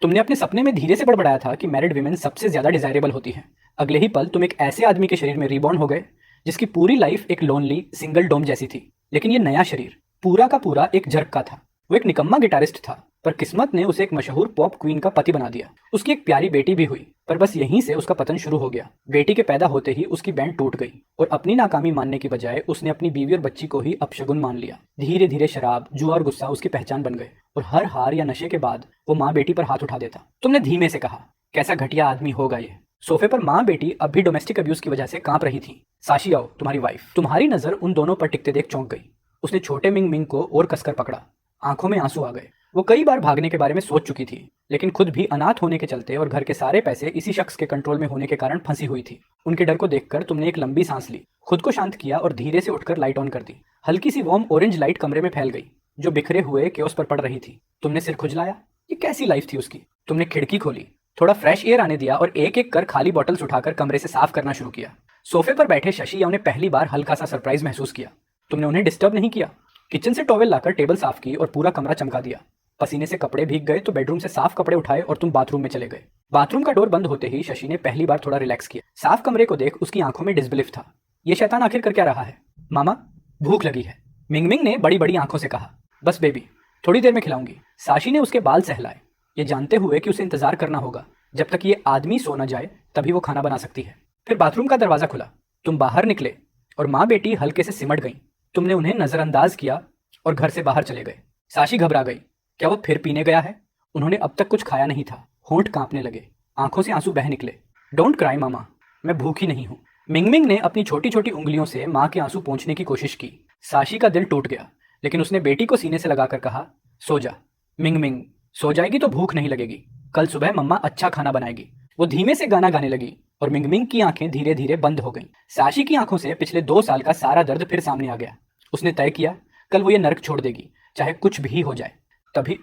तुमने अपने सपने में धीरे से बड़बड़ाया था कि मैरिड वीमेन सबसे ज्यादा डिजायरेबल होती हैं। अगले ही पल तुम एक ऐसे आदमी के शरीर में रिबॉर्न हो गए जिसकी पूरी लाइफ एक लोनली सिंगल डोम जैसी थी। लेकिन ये नया शरीर पूरा का पूरा एक जर्क का था। वो एक निकम्मा गिटारिस्ट था, पर किस्मत ने उसे एक मशहूर पॉप क्वीन का पति बना दिया। उसकी एक प्यारी बेटी भी हुई, पर बस यहीं से उसका पतन शुरू हो गया। बेटी के पैदा होते ही उसकी बैंड टूट गई और अपनी नाकामी मानने की बजाय उसने अपनी बीवी और बच्ची को ही अपशगुन मान लिया। धीरे धीरे शराब, जुआ और गुस्सा उसकी पहचान बन गए और हर हार या नशे के बाद वो माँ बेटी पर हाथ उठा देता। तुमने धीमे से कहा, कैसा घटिया आदमी होगा ये। सोफे पर माँ बेटी अब भी डोमेस्टिक अब्यूज की वजह से कांप रही थी। साशी आओ, तुम्हारी वाइफ। तुम्हारी नजर उन दोनों पर टिकते देख चौंक गई। उसने छोटे मिंग मिंग को और कसकर पकड़ा। आंखों में आंसू आ गए। वो कई बार भागने के बारे में सोच चुकी थी, लेकिन खुद भी अनाथ होने के चलते और घर के सारे पैसे इसी शख्स के कंट्रोल में होने के कारण फंसी हुई थी। उनके डर को देखकर तुमने एक लंबी सांस ली, खुद को शांत किया और धीरे से उठकर लाइट ऑन कर दी। हल्की सी वार्म ऑरेंज लाइट कमरे में फैल गई जो बिखरे हुए केओस पर पड़ रही थी। तुमने सिर खुजलाया। ये कैसी लाइफ थी उसकी। तुमने खिड़की खोली, थोड़ा फ्रेश एयर आने दिया और एक एक कर खाली बॉटल्स उठाकर कमरे से साफ करना शुरू किया। सोफे पर बैठे शशि ने पहली बार हल्का सा सरप्राइज महसूस किया। तुमने उन्हें डिस्टर्ब नहीं किया। किचन से टॉवेल लाकर टेबल साफ की और पूरा कमरा चमका दिया। पसीने से कपड़े भीग गए तो बेडरूम से साफ कपड़े उठाए और तुम बाथरूम में चले गए। बाथरूम का डोर बंद होते ही शशि ने पहली बार थोड़ा रिलैक्स किया। साफ कमरे को देख उसकी आंखों में डिसबिलीफ था। ये शैतान आखिर कर क्या रहा है। मामा, भूख लगी है, मिंग मिंग ने बड़ी बड़ी आंखों से कहा। बस बेबी, थोड़ी देर में खिलाऊंगी। साशी ने उसके बाल सहलाए, ये जानते हुए कि उसे इंतजार करना होगा जब तक ये आदमी सो न जाए, तभी वो खाना बना सकती है। फिर बाथरूम का दरवाजा खुला, तुम बाहर निकले और माँ बेटी हल्के से सिमट गई। तुमने उन्हें नजरअंदाज किया और घर से बाहर चले गए। साशी घबरा गई। क्या वो फिर पीने गया है। उन्होंने अब तक कुछ खाया नहीं था। होंठ कांपने लगे, आंखों से आंसू बह निकले। डोंट क्राई मामा, मैं भूखी नहीं हूँ। मिंग मिंग ने अपनी छोटी छोटी उंगलियों से माँ के आंसू पोंछने की कोशिश की। साशी का दिल टूट गया, लेकिन उसने बेटी को सीने से लगाकर कहा, सो जा मिंग मिंग, सो जाएगी तो भूख नहीं लगेगी। कल सुबह मम्मा अच्छा खाना बनाएगी। वो धीमे से गाना गाने लगी और मिंग मिंग की आंखें धीरे धीरे बंद हो गईं। साशी की आंखों से पिछले 2 साल का सारा दर्द फिर सामने आ गया। उसने तय किया, कल वो ये नर्क छोड़ देगी, चाहे कुछ भी हो जाए। तभी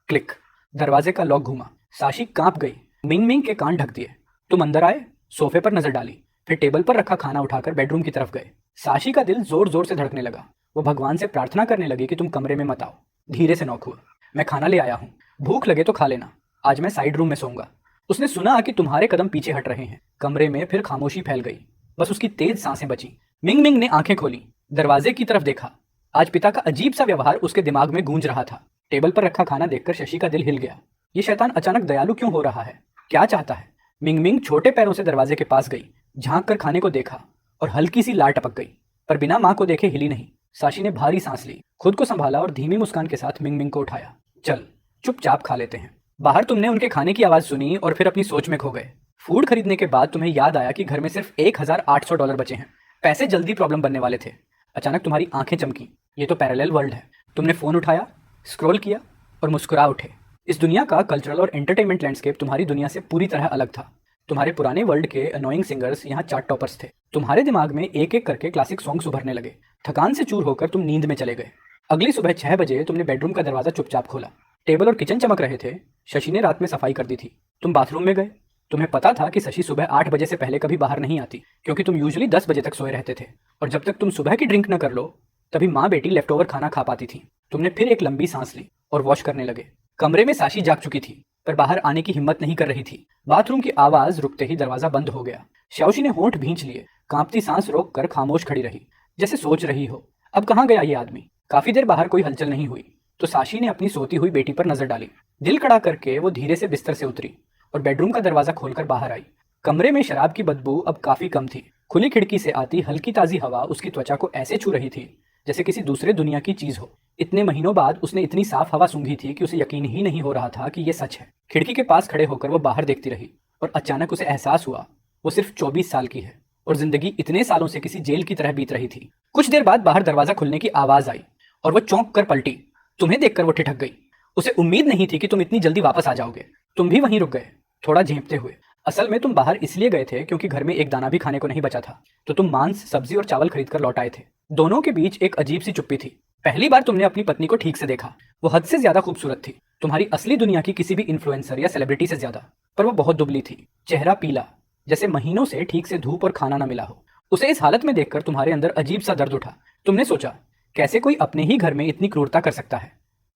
क्लिक, दरवाजे का लॉक घूमा। साशी कांप गई। मिंग मिंग के कान ढक दिए। तुम अंदर आए, सोफे पर नजर डाली, फिर टेबल पर रखा खाना उठाकर बेडरूम की तरफ गए। साशी का दिल जोर जोर से धड़कने लगा। वो भगवान से प्रार्थना करने लगी कि तुम कमरे में मत आओ। धीरे से नॉक हुआ। मैं खाना ले आया हूँ, भूख लगे तो खा लेना। आज मैं साइड रूम में सोऊंगा। उसने सुना कि तुम्हारे कदम पीछे हट रहे हैं। कमरे में फिर खामोशी फैल गई, बस उसकी तेज सांसें बची। मिंग मिंग ने आंखें खोली, दरवाजे की तरफ देखा। आज पिता का अजीब सा व्यवहार उसके दिमाग में गूंज रहा था। टेबल पर रखा खाना देखकर शशि का दिल हिल गया। ये शैतान अचानक दयालु क्यों हो रहा है, क्या चाहता है। मिंग मिंग छोटे पैरों से दरवाजे के पास गई, झांक कर खाने को देखा और हल्की सी लार टपक गई, पर बिना माँ को देखे हिली नहीं। साशी ने भारी सांस ली, खुद को संभाला और धीमी मुस्कान के साथ मिंग मिंग को उठाया। चल, चुपचाप खा लेते हैं। बाहर तुमने उनके खाने की आवाज सुनी और फिर अपनी सोच में खो गए। फूड खरीदने के बाद तुम्हें याद आया कि घर में सिर्फ $1,800 बचे हैं। पैसे जल्दी प्रॉब्लम बनने वाले थे। अचानक तुम्हारी आंखें चमकी। ये तो पैरेलल वर्ल्ड है। तुमने फोन उठाया, स्क्रॉल किया और मुस्कुरा उठे। इस दुनिया का कल्चरल और एंटरटेनमेंट लैंडस्केप तुम्हारी दुनिया से पूरी तरह अलग था। तुम्हारे पुराने वर्ल्ड के अनोइंग सिंगर्स यहाँ चार्ट टॉपर्स थे। तुम्हारे दिमाग में एक एक करके क्लासिक सॉन्ग्स उभरने लगे। थकान से चूर होकर तुम नींद में चले गए। अगली सुबह 6 बजे तुमने बेडरूम का दरवाजा चुपचाप खोला। टेबल और किचन चमक रहे थे। शशि ने रात में सफाई कर दी थी। तुम बाथरूम में गए। तुम्हें पता था कि शशि सुबह 8 बजे से पहले कभी बाहर नहीं आती, क्योंकि तुम यूजुअली 10 बजे तक सोए रहते थे और जब तक तुम सुबह की ड्रिंक न कर लो तभी माँ बेटी लेफ्ट ओवर खाना खा पाती थी। तुमने फिर एक लंबी सांस ली और वॉश करने लगे। कमरे में साशी जाग चुकी थी, पर बाहर आने की हिम्मत नहीं कर रही थी। बाथरूम की आवाज रुकते ही दरवाजा बंद हो गया। शाओशी ने होंठ भींच लिए, कांपती सांस रोक कर खामोश खड़ी रही, जैसे सोच रही हो, अब कहाँ गया ये आदमी। काफी देर बाहर कोई हलचल नहीं हुई तो साशी ने अपनी सोती हुई बेटी पर नजर डाली। दिल कड़ा करके वो धीरे से बिस्तर से उतरी और बेडरूम का दरवाजा खोलकर बाहर आई। कमरे में शराब की बदबू अब काफी कम थी। खुली खिड़की से आती हल्की ताजी हवा उसकी त्वचा को ऐसे छू रही थी जैसे किसी दूसरे दुनिया की चीज हो। इतने महीनों बाद उसने इतनी साफ हवा सूंघी थी कि उसे यकीन ही नहीं हो रहा था कि यह सच है। खिड़की के पास खड़े होकर वो बाहर देखती रही और अचानक उसे एहसास हुआ वो सिर्फ 24 साल की है और जिंदगी इतने सालों से किसी जेल की तरह बीत रही थी। कुछ देर बाद बाहर दरवाजा खुलने की आवाज आई और वो चौंक कर पलटी। तुम्हें देखकर वो ठिठक गई। उसे उम्मीद नहीं थी कि तुम इतनी जल्दी वापस आ जाओगे। तुम भी वहीं रुक गए, थोड़ा झेंपते हुए। असल में तुम बाहर इसलिए गए थे क्योंकि घर में एक दाना भी खाने को नहीं बचा था, तो तुम मांस, सब्जी और चावल खरीद कर लौट आए थे। दोनों के बीच एक अजीब सी चुप्पी थी। पहली बार तुमने अपनी पत्नी को ठीक से देखा। वो हद से ज्यादा खूबसूरत थी, तुम्हारी असली दुनिया की किसी भी इन्फ्लुएंसर या सेलिब्रिटी से ज्यादा। पर वो बहुत दुबली थी, चेहरा पीला, जैसे महीनों से ठीक से धूप और खाना न मिला हो। उसे इस हालत में देखकर तुम्हारे अंदर अजीब सा दर्द उठा। तुमने सोचा, कैसे कोई अपने ही घर में इतनी क्रूरता कर सकता है।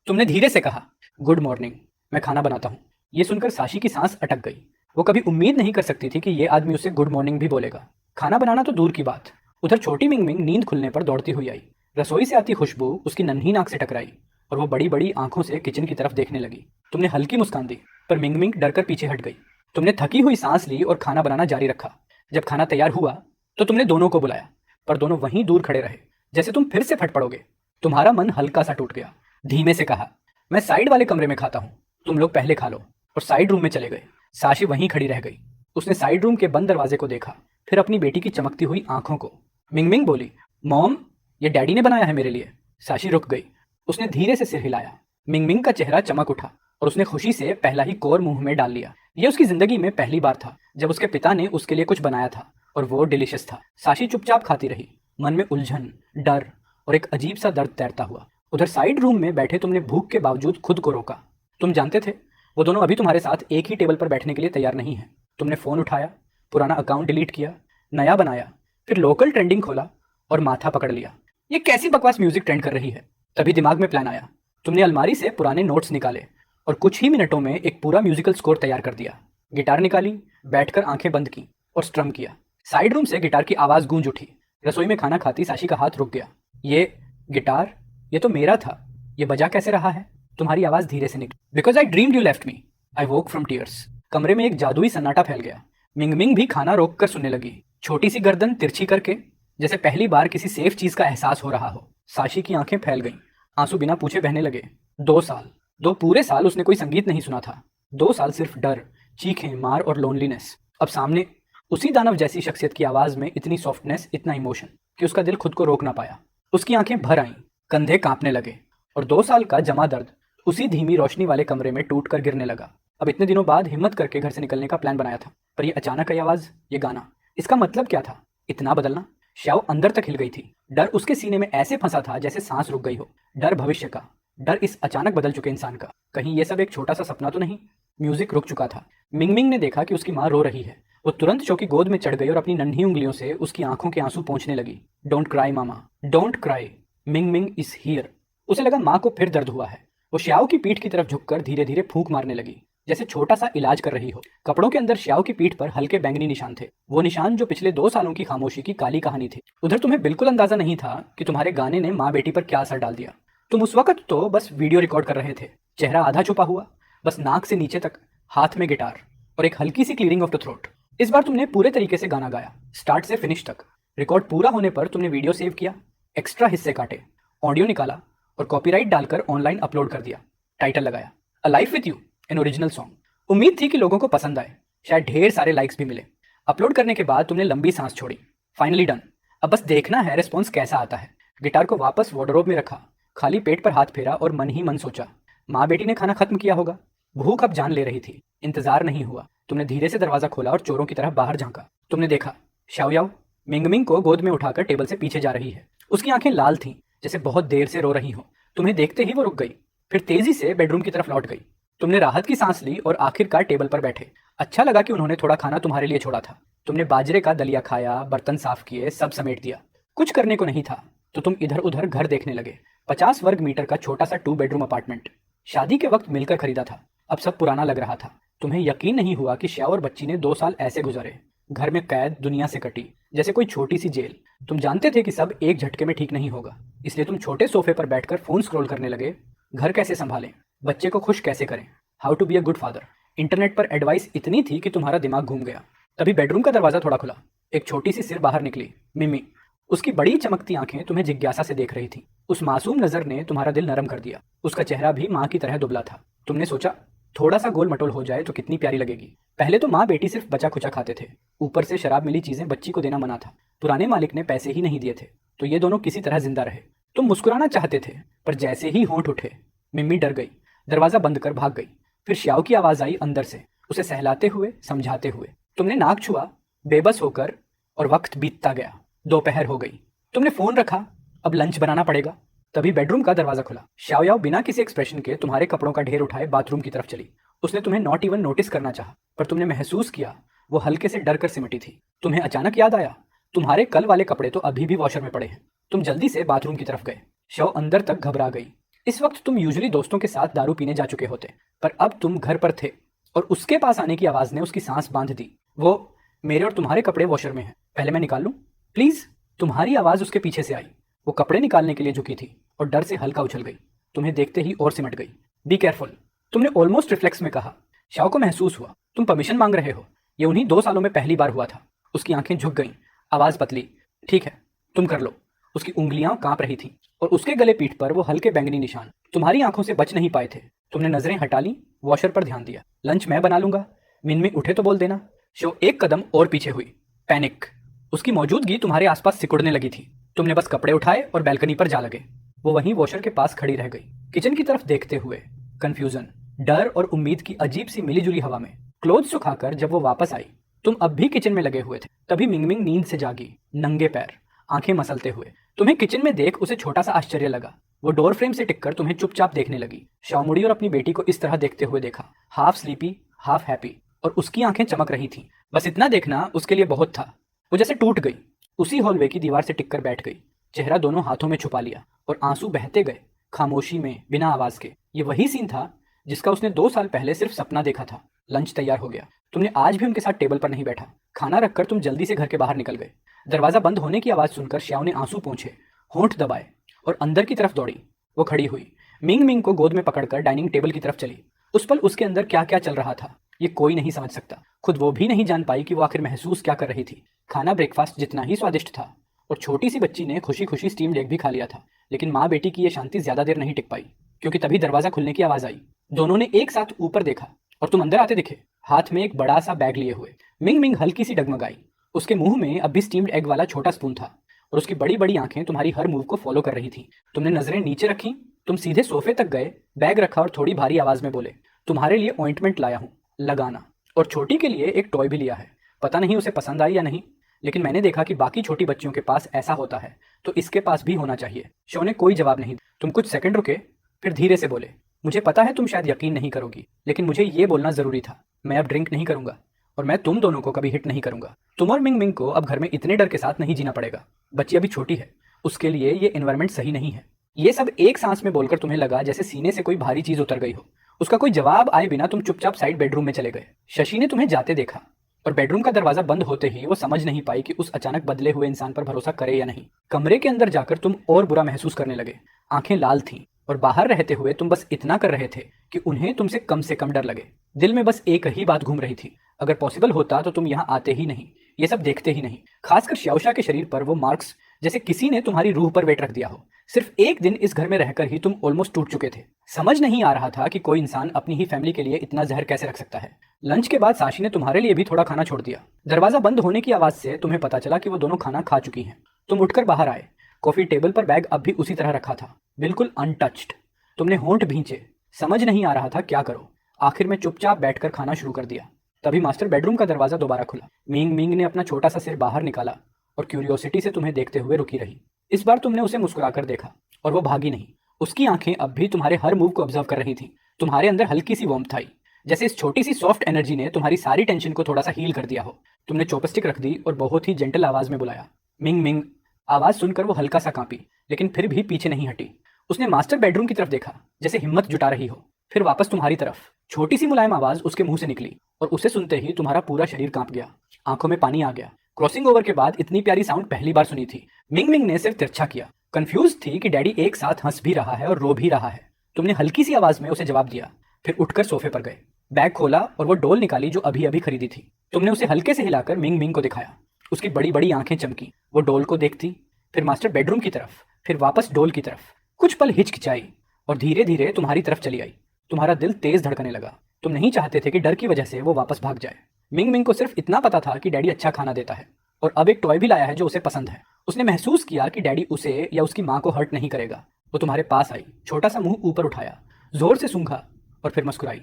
तुमने धीरे से कहा, गुड मॉर्निंग, मैं खाना बनाता हूँ। ये सुनकर साशी की सांस अटक गई। वो कभी उम्मीद नहीं कर सकती थी कि ये आदमी उससे गुड मॉर्निंग भी बोलेगा। खाना बनाना तो दूर की बात, उधर छोटी मिंग मिंग नींद खुलने पर दौड़ती हुई आई। रसोई से आती खुशबू उसकी नन्ही नाक से टकराई और वो बड़ी बड़ी आंखों से किचन की तरफ देखने लगी। तुमने हल्की मुस्कान दी, पर मिंग मिंग डर कर पीछे हट गई। तुमने थकी हुई सांस ली और खाना बनाना जारी रखा। जब खाना तैयार हुआ तो तुमने दोनों को बुलाया, पर दोनों वहीं दूर खड़े रहे, जैसे तुम फिर से फट पड़ोगे। तुम्हारा मन हल्का सा टूट गया। धीमे से कहा, मैं साइड वाले कमरे में खाता हूँ, तुम लोग पहले खा लो। और साइड रूम में चले गए। साशी वहीं खड़ी रह गई। उसने साइड रूम के बंद दरवाजे को देखा, फिर अपनी बेटी की चमकती हुई आंखों को। मिंग मिंग बोली, मॉम, ये डैडी ने बनाया है मेरे लिए। साशी रुक गई। उसने धीरे से सिर हिलाया। मिंग मिंग का चेहरा चमक उठा और उसने खुशी से पहला ही कोर मुंह में डाल लिया। यह उसकी जिंदगी में पहली बार था जब उसके पिता ने उसके लिए कुछ बनाया था और वो डिलीशियस था। साशी चुपचाप खाती रही, मन में उलझन, डर और एक अजीब सा दर्द तैरता हुआ। उधर साइड रूम में बैठे तुमने भूख के बावजूद खुद को रोका। तुम जानते थे वो दोनों अभी तुम्हारे साथ एक ही टेबल पर बैठने के लिए तैयार नहीं है। तुमने फोन उठाया, पुराना अकाउंट डिलीट किया, नया बनाया, फिर लोकल ट्रेंडिंग खोला और माथा पकड़ लिया। ये कैसी बकवास म्यूजिक ट्रेंड कर रही है। तभी दिमाग में प्लान आया। तुमने अलमारी से पुराने नोट्स निकाले और कुछ ही मिनटों में एक पूरा म्यूजिकल स्कोर तैयार कर दिया। गिटार निकाली, बैठकर आंखें बंद की और स्ट्रम किया। साइड रूम से गिटार की आवाज गूंज उठी। रसोई में खाना खाती साशी का हाथ रुक गया। ये गिटार, ये तो मेरा था, ये बजा कैसे रहा है? तुम्हारी आवाज धीरे से निकली, because I dreamed you left me, I woke from tears. कमरे में एक जादुई सन्नाटा फैल गया। मिंग मिंग भी खाना रोक कर सुनने लगी, छोटी सी गर्दन तिरछी करके, जैसे पहली बार किसी सेफ चीज का एहसास हो रहा हो। साशी की आंखें फैल गईं, आंसू बिना पूछे बहने लगे। 2 साल, 2 पूरे साल उसने कोई संगीत नहीं सुना था। 2 साल सिर्फ डर, चीखें, मार और लोनलीनेस। अब सामने उसी दानव जैसी शख्सियत की आवाज में इतनी सॉफ्टनेस, इतना इमोशन कि उसका दिल खुद को रोक ना पाया। उसकी आंखें भर आईं, कंधे कांपने लगे और 2 साल का जमा दर्द उसी धीमी रोशनी वाले कमरे में टूट कर गिरने लगा। अब इतने दिनों बाद हिम्मत करके घर से निकलने का प्लान बनाया था, पर यह अचानक ये आवाज, ये गाना, इसका मतलब क्या था? इतना बदलना? श्याओ अंदर तक हिल गई थी। डर उसके सीने में ऐसे फंसा था जैसे सांस रुक गई हो। डर भविष्य का, डर इस अचानक बदल चुके इंसान का। कहीं ये सब एक छोटा सा सपना तो नहीं? म्यूजिक रुक चुका था। मिंग मिंग ने देखा कि उसकी माँ रो रही है। वो तुरंत शो की गोद में चढ़ गई और अपनी नन्ही उंगलियों से उसकी आंखों के आंसू पोंछने लगी। Don't cry mama, don't cry, Ming Ming is here. उसे लगा माँ को फिर दर्द हुआ है। वो श्याओ की पीठ की तरफ झुककर धीरे धीरे फूंक मारने लगी, जैसे छोटा सा इलाज कर रही हो। कपड़ों के अंदर श्याओ की पीठ पर हल्के बैंगनी निशान थे, वो निशान जो पिछले 2 सालों की खामोशी की काली कहानी थी। उधर तुम्हें बिल्कुल अंदाजा नहीं था कि तुम्हारे गाने ने माँ बेटी पर क्या असर डाल दिया। तुम उस वक्त तो बस वीडियो रिकॉर्ड कर रहे थे, चेहरा आधा छुपा हुआ, बस नाक से नीचे तक, हाथ में गिटार और एक हल्की सी क्लियरिंग ऑफ द थ्रोट। इस बार तुमने पूरे तरीके से गाना गाया, स्टार्ट से फिनिश तक। रिकॉर्ड पूरा होने पर तुमने वीडियो सेव किया, एक्स्ट्रा हिस्से काटे, ऑडियो निकाला और कॉपीराइट डालकर ऑनलाइन अपलोड कर दिया। टाइटल लगाया, a life with you, an original song. उम्मीद थी कि लोगों को पसंद आए, शायद ढेर सारे लाइक्स भी मिले। अपलोड करने के बाद तुमने लंबी सांस छोड़ी। फाइनली डन, अब बस देखना है रिस्पॉन्स कैसा आता है। गिटार को वापस वार्डरोब में रखा, खाली पेट पर हाथ फेरा और मन ही मन सोचा, माँ बेटी ने खाना खत्म किया होगा। भूख अब जान ले रही थी, इंतजार नहीं हुआ। तुमने धीरे से दरवाजा खोला और चोरों की तरह बाहर झांका। तुमने देखा श्याओ याओ मिंग मिंग को गोद में उठाकर टेबल से पीछे जा रही है। उसकी आंखें लाल थीं, जैसे बहुत देर से रो रही हो। तुम्हें देखते ही वो रुक गई, फिर तेजी से बेडरूम की तरफ लौट गई। तुमने राहत की सांस ली और आखिरकार टेबल पर बैठे। अच्छा लगा कि उन्होंने थोड़ा खाना तुम्हारे लिए छोड़ा था। तुमने बाजरे का दलिया खाया, बर्तन साफ किए, सब समेट दिया। कुछ करने को नहीं था तो तुम इधर उधर घर देखने लगे। 50 वर्ग मीटर का छोटा सा 2 बेडरूम अपार्टमेंट, शादी के वक्त मिलकर खरीदा था। अब सब पुराना लग रहा था। तुम्हें यकीन नहीं हुआ कि श्याओ और बच्ची ने 2 साल ऐसे गुजारे, घर में कैद, दुनिया से कटी, जैसे कोई छोटी सी जेल। तुम जानते थे कि सब एक झटके में ठीक नहीं होगा, इसलिए तुम छोटे सोफे पर बैठकर फोन स्क्रॉल करने लगे। घर कैसे संभालें, बच्चे को खुश कैसे करें, how to be a good father. Internet पर एडवाइस इतनी थी कि तुम्हारा दिमाग घूम गया। तभी बेडरूम का दरवाजा थोड़ा खुला, एक छोटी सी सिर बाहर निकली, मिमी। उसकी बड़ी चमकती आंखें तुम्हें जिज्ञासा से देख रही थी। उस मासूम नजर ने तुम्हारा दिल नरम कर दिया। उसका चेहरा भी माँ की तरह दुबला था। तुमने सोचा, थोड़ा सा गोल मटोल हो जाए तो कितनी प्यारी लगेगी। पहले तो माँ बेटी सिर्फ बचा खुचा खाते थे, ऊपर से शराब मिली चीजें बच्ची को देना मना था। पुराने मालिक ने पैसे ही नहीं दिए थे, तो ये दोनों किसी तरह जिंदा रहे। तुम मुस्कुराना चाहते थे, पर जैसे ही होंठ उठे, मिम्मी डर गई, दरवाजा बंद कर भाग गई। फिर श्याओ की आवाज आई अंदर से, उसे सहलाते हुए, समझाते हुए। तुमने नाक छुआ, बेबस होकर, और वक्त बीतता गया। दोपहर हो गई। तुमने फोन रखा, अब लंच बनाना पड़ेगा। तभी बेडरूम का दरवाजा खुला। श्याओ याओ बिना किसी एक्सप्रेशन के तुम्हारे कपड़ों का ढेर उठाए बाथरूम की तरफ चली। उसने तुम्हें नॉट इवन नोटिस करना चाहा, पर तुमने महसूस किया वो हल्के से डर कर सिमटी थी। तुम्हें अचानक याद आया, तुम्हारे कल वाले कपड़े तो अभी भी वॉशर में पड़े हैं। तुम जल्दी से बाथरूम की तरफ गए। श्याओ अंदर तक घबरा गई। इस वक्त तुम यूजुअली दोस्तों के साथ दारू पीने जा चुके होते, पर अब तुम घर पर थे, और उसके पास आने की आवाज ने उसकी सांस बांध दी। वो, मेरे और तुम्हारे कपड़े वॉशर में हैं, पहले मैं निकाल लूं प्लीज। तुम्हारी आवाज उसके पीछे से आई। वो कपड़े निकालने के लिए झुकी थी और डर से हल्का उछल गई। तुम्हें देखते ही और सिमट गई। बी केयरफुल, तुमने ऑलमोस्ट रिफ्लेक्स में कहा। शाओ को महसूस हुआ तुम परमिशन मांग रहे हो। ये उन्हीं 2 सालों में पहली बार हुआ था। उसकी आंखें झुक गईं, आवाज पतली, ठीक है तुम कर लो। उसकी उंगलियां कांप रही थीं और उसके गले पीठ पर वो हल्के बैंगनी निशान तुम्हारी आंखों से बच नहीं पाए थे। तुमने नजरें हटा ली, वॉशर पर ध्यान दिया। लंच मैं बना लूंगा, मिनमी उठे तो बोल देना। शो एक कदम और पीछे हुई। पैनिक, उसकी मौजूदगी तुम्हारे आसपास सिकुड़ने लगी थी। तुमने बस कपड़े उठाए और बैल्कनी पर जा लगे। वो वहीं वॉशर के पास खड़ी रह गई, किचन की तरफ देखते हुए। कंफ्यूजन, डर और उम्मीद की अजीब सी मिलीजुली हवा में। क्लोथ सुखाकर जब वो वापस आई, तुम अब भी किचन में लगे हुए थे। तभी मिंगमिंग नींद से जागी, नंगे पैर, आंखें मसलते हुए। तुम्हें किचन में देख उसे छोटा सा आश्चर्य लगा। वो डोर फ्रेम से टिककर तुम्हें चुपचाप देखने लगी। शाओ मुड़ी और अपनी बेटी को इस तरह देखते हुए देखा, हाफ स्लीपी हाफ हैप्पी, और उसकी आंखें चमक रही थीं। बस इतना देखना उसके लिए बहुत था। वो जैसे टूट गई, उसी हॉलवे की दीवार से टिककर बैठ गई, चेहरा दोनों हाथों में छुपा लिया और आंसू बहते गए, खामोशी में, बिना आवाज के। ये वही सीन था जिसका उसने 2 साल पहले सिर्फ सपना देखा था। लंच तैयार हो गया। तुमने आज भी उनके साथ टेबल पर नहीं बैठा। खाना रखकर तुम जल्दी से घर के बाहर निकल गए। दरवाजा बंद होने की आवाज सुनकर श्याओ ने आंसू पोंछे, होंठ दबाए और अंदर की तरफ दौड़ी। वो खड़ी हुई, मिंग मिंग को गोद में पकड़कर डाइनिंग टेबल की तरफ चली। उस पल उसके अंदर क्या क्या चल रहा था ये कोई नहीं समझ सकता। खुद वो भी नहीं जान पाई कि वो आखिर महसूस क्या कर रही थी। खाना ब्रेकफास्ट जितना ही स्वादिष्ट था और छोटी सी बच्ची ने खुशी खुशी स्टीम एग भी खा लिया था। लेकिन माँ बेटी की ये शांति ज्यादा देर नहीं टिक पाई, क्योंकि तभी दरवाजा खुलने की आवाज आई। दोनों ने एक साथ ऊपर देखा और तुम अंदर आते दिखे, हाथ में एक बड़ा सा बैग लिए हुए। मिंग मिंग हल्की सी डगमगाई। उसके मुंह में अब भी स्टीम्ड एग वाला छोटा स्पून था और उसकी बड़ी बड़ी आंखें तुम्हारी हर मूव को फॉलो कर रही थी। तुमने नजरें नीचे रखी, तुम सीधे सोफे तक गए, बैग रखा और थोड़ी भारी आवाज में बोले, तुम्हारे लिए ऑइंटमेंट लाया हूँ, लगाना। और छोटी के लिए एक टॉय भी लिया है। पता नहीं उसे पसंद आई या नहीं, लेकिन मैंने देखा कि बाकी छोटी बच्चियों के पास ऐसा होता है, तो इसके पास भी होना चाहिए। शो ने कोई जवाब नहीं। तुम कुछ सेकंड रुके, फिर धीरे से बोले, मुझे पता है तुम शायद यकीन नहीं करोगी, लेकिन मुझे ये बोलना जरूरी था। मैं अब ड्रिंक नहीं करूंगा और मैं तुम दोनों को कभी हिट नहीं करूंगा। तुम और मिंग मिंग को अब घर में इतने डर के साथ नहीं जीना पड़ेगा। बच्ची अभी छोटी है, उसके लिए ये एनवायरनमेंट सही नहीं है। ये सब एक सांस में बोलकर तुम्हें लगा जैसे सीने से कोई भारी चीज उतर गई हो। उसका कोई जवाब आए बिना तुम चुपचाप साइड बेडरूम में चले गए। शशि ने तुम्हें जाते देखा और बेडरूम का दरवाजा बंद होते ही वो समझ नहीं पाई कि उस अचानक बदले हुए इंसान पर भरोसा करे या नहीं। कमरे के अंदर जाकर तुम और बुरा महसूस करने लगे। आंखें लाल थीं और बाहर रहते हुए तुम बस इतना कर रहे थे कि उन्हें तुमसे कम से कम डर लगे। दिल में बस एक ही बात घूम रही थी, अगर पॉसिबल होता तो तुम यहाँ आते ही नहीं, ये सब देखते ही नहीं। खासकर श्याओशा के शरीर पर वो मार्क्स, जैसे किसी ने तुम्हारी रूह पर वेट रख दिया हो। सिर्फ एक दिन इस घर में रहकर ही तुम ऑलमोस्ट टूट चुके थे। समझ नहीं आ रहा था कि कोई इंसान अपनी ही फैमिली के लिए इतना जहर कैसे रख सकता है। लंच के बाद साशी ने तुम्हारे लिए भी थोड़ा खाना छोड़ दिया। दरवाजा बंद होने की आवाज से तुम्हें पता चला कि वो दोनों खाना खा चुकी हैं। तुम उठकर बाहर आए। कॉफी टेबल पर बैग अब भी उसी तरह रखा था, बिल्कुल अनटच्ड। तुमने होंठ भींचे, समझ नहीं आ रहा था क्या करो। आखिर में चुपचाप बैठकर खाना शुरू कर दिया। तभी मास्टर बेडरूम का दरवाजा दोबारा खुला। मिंग मिंग ने अपना छोटा सा सिर बाहर निकाला और क्यूरियोसिटी से तुम्हें देखते हुए रुकी रही। इस बार तुमने उसे मुस्कुराकर देखा और वो भागी नहीं। उसकी आंखें अब भी तुम्हारे हर मूव को ऑब्जर्व कर रही थीं। तुम्हारे अंदर हल्की सी वार्मथ आई, जैसे इस छोटी सी सॉफ्ट एनर्जी ने तुम्हारी सारी टेंशन को थोड़ा सा हील कर दिया हो। तुमने चॉपस्टिक रख दी और बहुत ही जेंटल आवाज में बुलाया, मिंग मिंग। आवाज सुनकर वो हल्का सा कांपी, लेकिन फिर भी पीछे नहीं हटी। उसने मास्टर बेडरूम की तरफ देखा, जैसे हिम्मत जुटा रही हो, फिर वापस तुम्हारी तरफ। छोटी सी मुलायम आवाज उसके मुंह से निकली और उसे सुनते ही तुम्हारा पूरा शरीर कांप गया, आंखों में पानी आ गया। क्रॉसिंग ओवर के बाद इतनी प्यारी साउंड पहली बार सुनी थी। मिंग मिंग ने सिर्फ तिरछा किया, कंफ्यूज थी कि डैडी एक साथ हंस भी रहा है और रो भी रहा है। तुमने हल्की सी आवाज में उसे जवाब दिया, फिर उठकर सोफे पर गए। बैग खोला और वो डोल निकाली जो अभी अभी खरीदी थी। तुमने उसे हल्के से हिलाकर मिंग मिंग को दिखाया। उसकी बड़ी बड़ी आंखें चमकी। वो डोल को देखती, फिर मास्टर बेडरूम की तरफ, फिर वापस डोल की तरफ। कुछ पल हिचकिचाई और धीरे धीरे तुम्हारी तरफ चली आई। तुम्हारा दिल तेज धड़कने लगा। तुम नहीं चाहते थे कि डर की वजह से वो वापस भाग जाए। मिंग मिंग को सिर्फ इतना पता था कि डैडी अच्छा खाना देता है और अब एक टॉय भी लाया है जो उसे पसंद है। उसने महसूस किया कि डैडी उसे या उसकी माँ को हर्ट नहीं करेगा। वो तुम्हारे पास आई, छोटा सा मुंह ऊपर उठाया, जोर से सूंघा और फिर मुस्कुराई।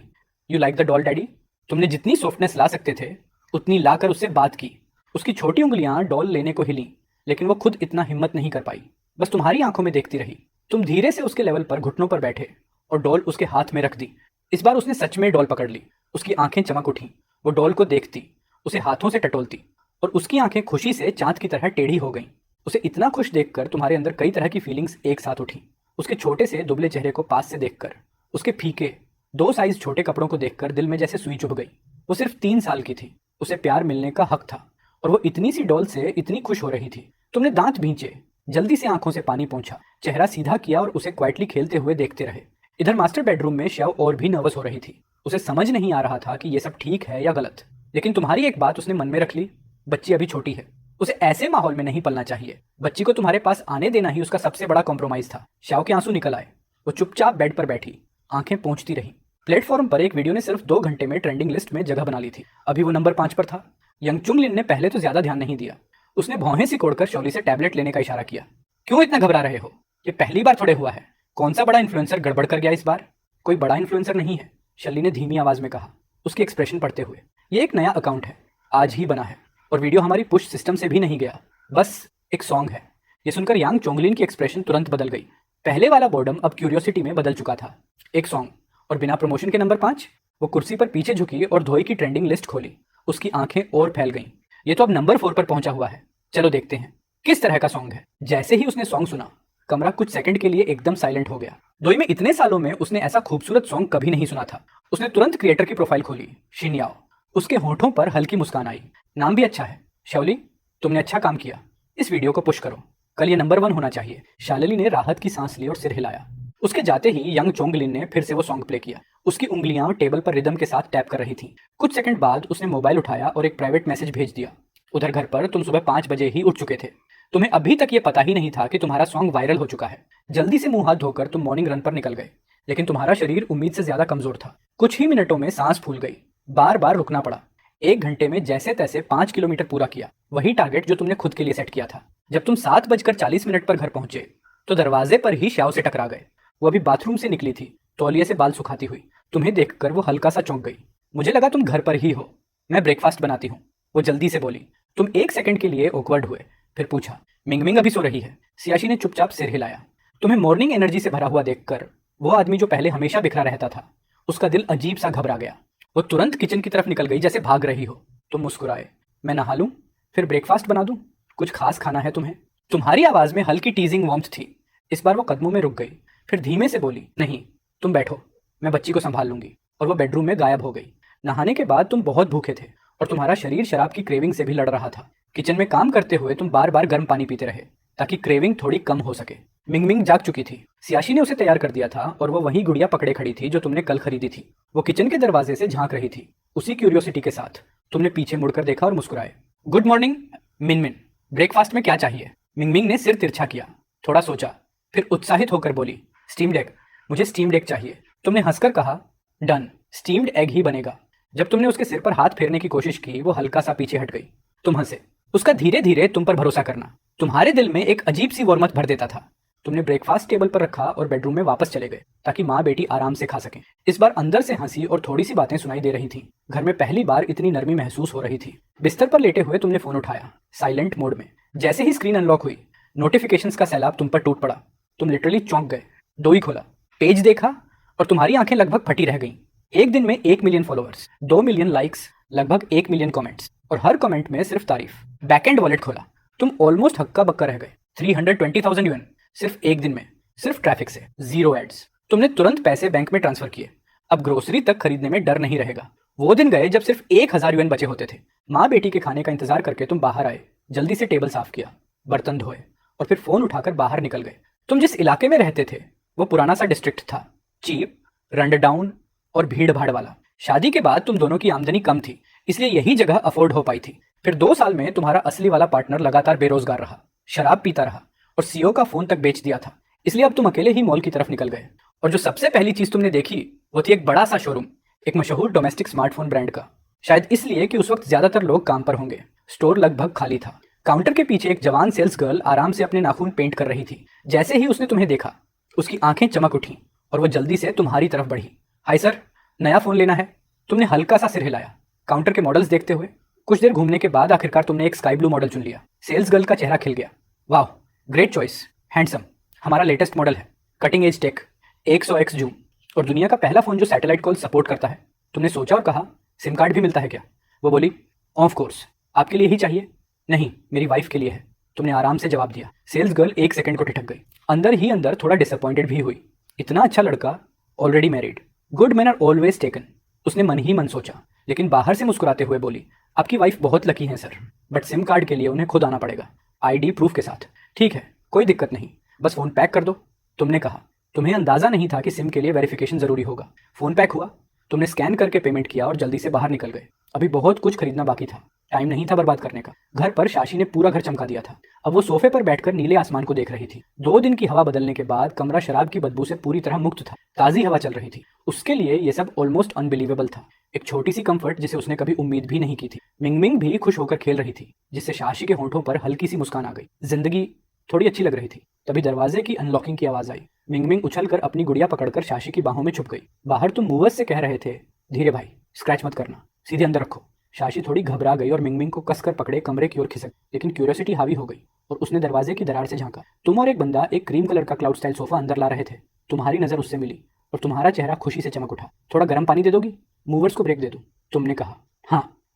You like the doll daddy? तुमने जितनी सॉफ्टनेस ला सकते थे उतनी लाकर उससे बात की। उसकी छोटी उंगलियां डॉल लेने को हिली, लेकिन वो खुद इतना हिम्मत नहीं कर पाई, बस तुम्हारी आंखों में देखती रही। तुम धीरे से उसके लेवल पर घुटनों पर बैठे और डॉल उसके हाथ में रख दी। इस बार उसने सच में डॉल पकड़ ली। उसकी आंखें चमक उठी। वो डॉल को देखती, उसे हाथों से टटोलती और उसकी आंखें खुशी से चांद की तरह टेढ़ी हो गईं। उसे इतना खुश देखकर तुम्हारे अंदर कई तरह की फीलिंग्स एक साथ उठी। उसके छोटे से दुबले चेहरे को पास से देखकर, उसके फीके दो साइज छोटे कपड़ों को देखकर दिल में जैसे सुई चुभ गई। वो सिर्फ 3 साल की थी, उसे प्यार मिलने का हक था, और वो इतनी सी डॉल से इतनी खुश हो रही थी। तुमने दांत भींचे, जल्दी से आंखों से पानी पोंछा, चेहरा सीधा किया और उसे क्वाइटली खेलते हुए देखते रहे। इधर मास्टर बेडरूम में शव और भी नर्वस हो रही थी। उसे समझ नहीं आ रहा था कि ये सब ठीक है या गलत, लेकिन तुम्हारी एक बात उसने मन में रख ली, बच्ची अभी छोटी है, उसे ऐसे माहौल में नहीं पलना चाहिए। बच्ची को तुम्हारे पास आने देना ही उसका सबसे बड़ा कॉम्प्रोमाइज था। शव के आंसू निकल आए। वो चुपचाप बेड पर बैठी, आंखें पोंछती रही। प्लेटफॉर्म पर एक वीडियो ने सिर्फ 2 घंटे में ट्रेंडिंग लिस्ट में जगह बना ली थी। अभी वो नंबर 5 पर था। यंग चुंगलिन ने पहले तो ज्यादा ध्यान नहीं दिया। उसने भौहें सिकोड़कर शौली से टैबलेट लेने का इशारा किया। क्यों इतना घबरा रहे हो? ये पहली बार थोड़े हुआ है। कौन सा बड़ा इन्फ्लुएंसर गड़बड़ कर गया इस बार? कोई बड़ा इन्फ्लुएंसर नहीं है, शली ने धीमी आवाज में कहा, उसके एक्सप्रेशन पढ़ते हुए। ये एक नया अकाउंट है, आज ही बना है, और वीडियो हमारी पुश सिस्टम से भी नहीं गया, बस एक सॉन्ग है। ये सुनकर यांग चोंगलिन की एक्सप्रेशन तुरंत बदल गई। पहले वाला बोर्डम अब क्यूरियोसिटी में बदल चुका था। एक सॉन्ग और बिना प्रमोशन के नंबर 5? वो कुर्सी पर पीछे झुकी और धोई की ट्रेंडिंग लिस्ट खोली। उसकी आंखें और फैल गईं। ये तो अब नंबर 4 पर पहुंचा हुआ है। चलो देखते हैं किस तरह का सॉन्ग है। जैसे ही उसने सॉन्ग सुना, कमरा कुछ सेकंड के लिए एकदम साइलेंट हो गया। दोई में इतने सालों में उसने ऐसा खूबसूरत सॉन्ग कभी नहीं सुना था। उसने तुरंत क्रिएटर की प्रोफाइल खोली, शिनयाओ। उसके होठों पर हल्की मुस्कान आई। नाम भी अच्छा है, शौली, तुमने अच्छा काम किया। इस वीडियो को पुश करो, कल ये नंबर 1 होना चाहिए। शालिनी ने राहत की सांस ली और सिर हिलाया। उसके जाते ही यंग चोंगलिन ने फिर से वो सॉन्ग प्ले किया। उसकी उंगलियां टेबल पर रिदम के साथ टैप कर रही थीं। कुछ सेकंड बाद उसने मोबाइल उठाया और एक प्राइवेट मैसेज भेज दिया। उधर घर पर तुम सुबह 5 बजे ही उठ चुके थे। तुम्हें अभी तक ये पता ही नहीं था कि तुम्हारा सॉन्ग वायरल हो चुका है। जल्दी से मुंह हाथ धोकर तुम मॉर्निंग रन पर निकल गए, लेकिन तुम्हारा शरीर उम्मीद से ज्यादा कमजोर था। कुछ ही मिनटों में सांस फूल गई, बार बार रुकना पड़ा। 1 घंटे में जैसे तैसे 5 किलोमीटर पूरा किया, वही टारगेट जो तुमने खुद के लिए सेट किया था। जब तुम 7:40 पर घर पहुंचे तो दरवाजे पर ही श्याव से टकरा गए। वो अभी बाथरूम से निकली थी, तौलिए से बाल सुखाती हुई। तुम्हें देखकर वो हल्का सा चौंक गई। मुझे लगा तुम घर पर ही हो, मैं ब्रेकफास्ट बनाती हूँ, वो जल्दी से बोली। तुम 1 सेकंड के लिए ऑकवर्ड हुए, फिर पूछा, मिंगमिंग अभी सो रही है? सियाशी ने चुपचाप सिर हिलाया। तुम्हें मॉर्निंग एनर्जी से भरा हुआ देखकर वो आदमी जो पहले हमेशा बिखरा रहता था, उसका दिल अजीब सा घबरा गया। वो तुरंत किचन की तरफ निकल गई जैसे भाग रही हो। तुम मुस्कुराए। मैं नहा लूं, फिर ब्रेकफास्ट बना दूं? कुछ खास खाना है तुम्हें? तुम्हारी आवाज में हल्की टीजिंग वार्मथ थी। इस बार वो कदमों में रुक गई, फिर धीमे से बोली, नहीं, तुम बैठो, मैं बच्ची को संभाल लूंगी। और वो बेडरूम में गायब हो गई। नहाने के बाद तुम बहुत भूखे थे और तुम्हारा शरीर शराब की क्रेविंग से भी लड़ रहा था। किचन में काम करते हुए तुम बार बार गर्म पानी पीते रहे ताकि क्रेविंग थोड़ी कम हो सके। मिंगमिंग जाग चुकी थी। सियाशी ने उसे तैयार कर दिया था और वो वही गुड़िया पकड़े खड़ी थी जो तुमने कल खरीदी थी। वो किचन के दरवाजे से झांक रही थी, उसी क्यूरियोसिटी के साथ। तुमने पीछे मुड़कर देखा और मुस्कुराए। गुड मॉर्निंग मिनमिन, ब्रेकफास्ट में क्या चाहिए? मिंगमिंग ने सिर तिरछा किया, थोड़ा सोचा, फिर उत्साहित होकर बोली, स्टीम्ड एग, मुझे स्टीम्ड एग चाहिए। तुमने हंसकर कहा, डन, स्टीम्ड एग ही बनेगा। जब तुमने उसके सिर पर हाथ फेरने की कोशिश की, वो हल्का सा पीछे हट गई। तुम हंसे। उसका धीरे धीरे तुम पर भरोसा करना तुम्हारे दिल में एक अजीब सी वार्मथ भर देता था। तुमने ब्रेकफास्ट टेबल पर रखा और बेडरूम में वापस चले गए ताकि माँ बेटी आराम से खा सकें। इस बार अंदर से हंसी और थोड़ी सी बातें सुनाई दे रही थी। घर में पहली बार इतनी नरमी महसूस हो रही थी। बिस्तर पर लेटे हुए तुमने फोन उठाया, साइलेंट मोड में। जैसे ही स्क्रीन अनलॉक हुई, नोटिफिकेशंस का सैलाब तुम पर टूट पड़ा। तुम लिटरली चौंक गए। डोई खोला, पेज देखा और तुम्हारी आंखें लगभग फटी रह गईं। एक दिन में 1 मिलियन फॉलोअर्स, 2 मिलियन लाइक्स, लगभग 1 मिलियन कमेंट्स, और हर कमेंट में सिर्फ तारीफ। बैकएंड वॉलेट खोला, तुम ऑलमोस्ट हक्का बक्का रह गए। 320,000 यूएन सिर्फ एक दिन में, सिर्फ ट्रैफिक से, 0 एड्स। तुमने तुरंत पैसे बैंक में ट्रांसफर किए। अब ग्रोसरी तक खरीदने में डर नहीं रहेगा। वो दिन गए जब सिर्फ 1,000 यूएन बचे होते थे। माँ बेटी के खाने का इंतजार करके तुम बाहर आए, जल्दी से टेबल साफ किया, बर्तन धोए और फिर फोन उठाकर बाहर निकल गए। तुम जिस इलाके में रहते थे वो पुराना सा डिस्ट्रिक्ट था, चीप, रन डाउन और भीड़ भाड़ वाला। शादी के बाद तुम दोनों की आमदनी कम थी, इसलिए यही जगह अफोर्ड हो पाई थी। फिर 2 साल में तुम्हारा असली वाला पार्टनर लगातार बेरोजगार रहा, शराब पीता रहा और सीओ का फोन तक बेच दिया था। इसलिए अब तुम अकेले ही मॉल की तरफ निकल गए। और जो सबसे पहली चीज तुमने देखी वो थी एक बड़ा सा शोरूम, एक मशहूर डोमेस्टिक स्मार्टफोन ब्रांड का। शायद इसलिए कि उस वक्त ज्यादातर लोग काम पर होंगे। स्टोर लगभग खाली था। काउंटर के पीछे एक जवान सेल्स गर्ल आराम से अपने नाखून पेंट कर रही थी। जैसे ही उसने तुम्हें देखा, उसकी आंखें चमक उठी और वो जल्दी से तुम्हारी तरफ बढ़ी। हाय सर, नया फोन लेना है? तुमने हल्का सा सिर हिलाया, काउंटर के मॉडल्स देखते हुए। कुछ देर घूमने के बाद आखिरकार तुमने एक स्काई ब्लू मॉडल चुन लिया। सेल्स गर्ल का चेहरा खिल गया। वाह, ग्रेट चॉइस, हैंडसम, हमारा लेटेस्ट मॉडल है, cutting edge tech, 100x zoom और दुनिया का पहला फोन जो सैटेलाइट कॉल सपोर्ट करता है। तुमने सोचा और कहा, सिम कार्ड भी मिलता है क्या? वो बोली, ऑफ कोर्स, आपके लिए ही चाहिए? नहीं, मेरी वाइफ के लिए है, तुमने आराम से जवाब दिया। सेल्स गर्ल 1 सेकंड को ठिठक गई, अंदर ही अंदर थोड़ा डिसअपॉइंटेड भी हुई। इतना अच्छा लड़का, already married, good man are always taken, उसने मन ही मन सोचा, लेकिन बाहर से मुस्कुराते हुए बोली, आपकी वाइफ बहुत लकी है सर, बट सिम कार्ड के लिए उन्हें खुद आना पड़ेगा, आईडी प्रूफ के साथ। ठीक है, कोई दिक्कत नहीं, बस फ़ोन पैक कर दो। तुमने कहा, तुम्हें अंदाज़ा नहीं था कि सिम के लिए वेरिफिकेशन ज़रूरी होगा। फ़ोन पैक हुआ, तुमने स्कैन करके पेमेंट किया और जल्दी से बाहर निकल गए। अभी बहुत कुछ खरीदना बाकी था, टाइम नहीं था बर्बाद करने का। घर पर शाशी ने पूरा घर चमका दिया था। अब वो सोफे पर बैठकर नीले आसमान को देख रही थी। 2 दिन की हवा बदलने के बाद कमरा शराब की बदबू से पूरी तरह मुक्त था। ताज़ी हवा चल रही थी। उसके लिए ये सब ऑलमोस्ट अनबिलीवेबल था। एक छोटी सी कंफर्ट जिसे उसने कभी उम्मीद भी नहीं की थी। मिंगमिंग भी खुश होकर खेल रही थी, जिससे शाशी के होंठों पर हल्की सी मुस्कान आ गई। जिंदगी थोड़ी अच्छी लग रही थी। तभी दरवाजे की अनलॉकिंग की आवाज आई। मिंगमिंग उछलकर अपनी गुड़िया पकड़कर शाशी की बाहों में छुप गई। बाहर तुम मूवर्स से कह रहे थे, धीरे भाई, स्क्रैच मत करना, सीधे अंदर रखो। शाशी थोड़ी घबरा गई और मिंगमिंग को कसकर पकड़े कमरे की ओर खिसक, लेकिन क्यूरियोसिटी हावी हो गई और उसने दरवाजे की दरार से झांका। तुम और एक बंदा एक क्रीम कलर का क्लाउड स्टाइल सोफा अंदर ला रहे थे। तुम्हारी नजर उससे मिली और तुम्हारा चेहरा खुशी से चमक उठा। थोड़ा गर्म पानी दे दोगी? मूवर्स को ब्रेक दे दूं? तुमने कहा।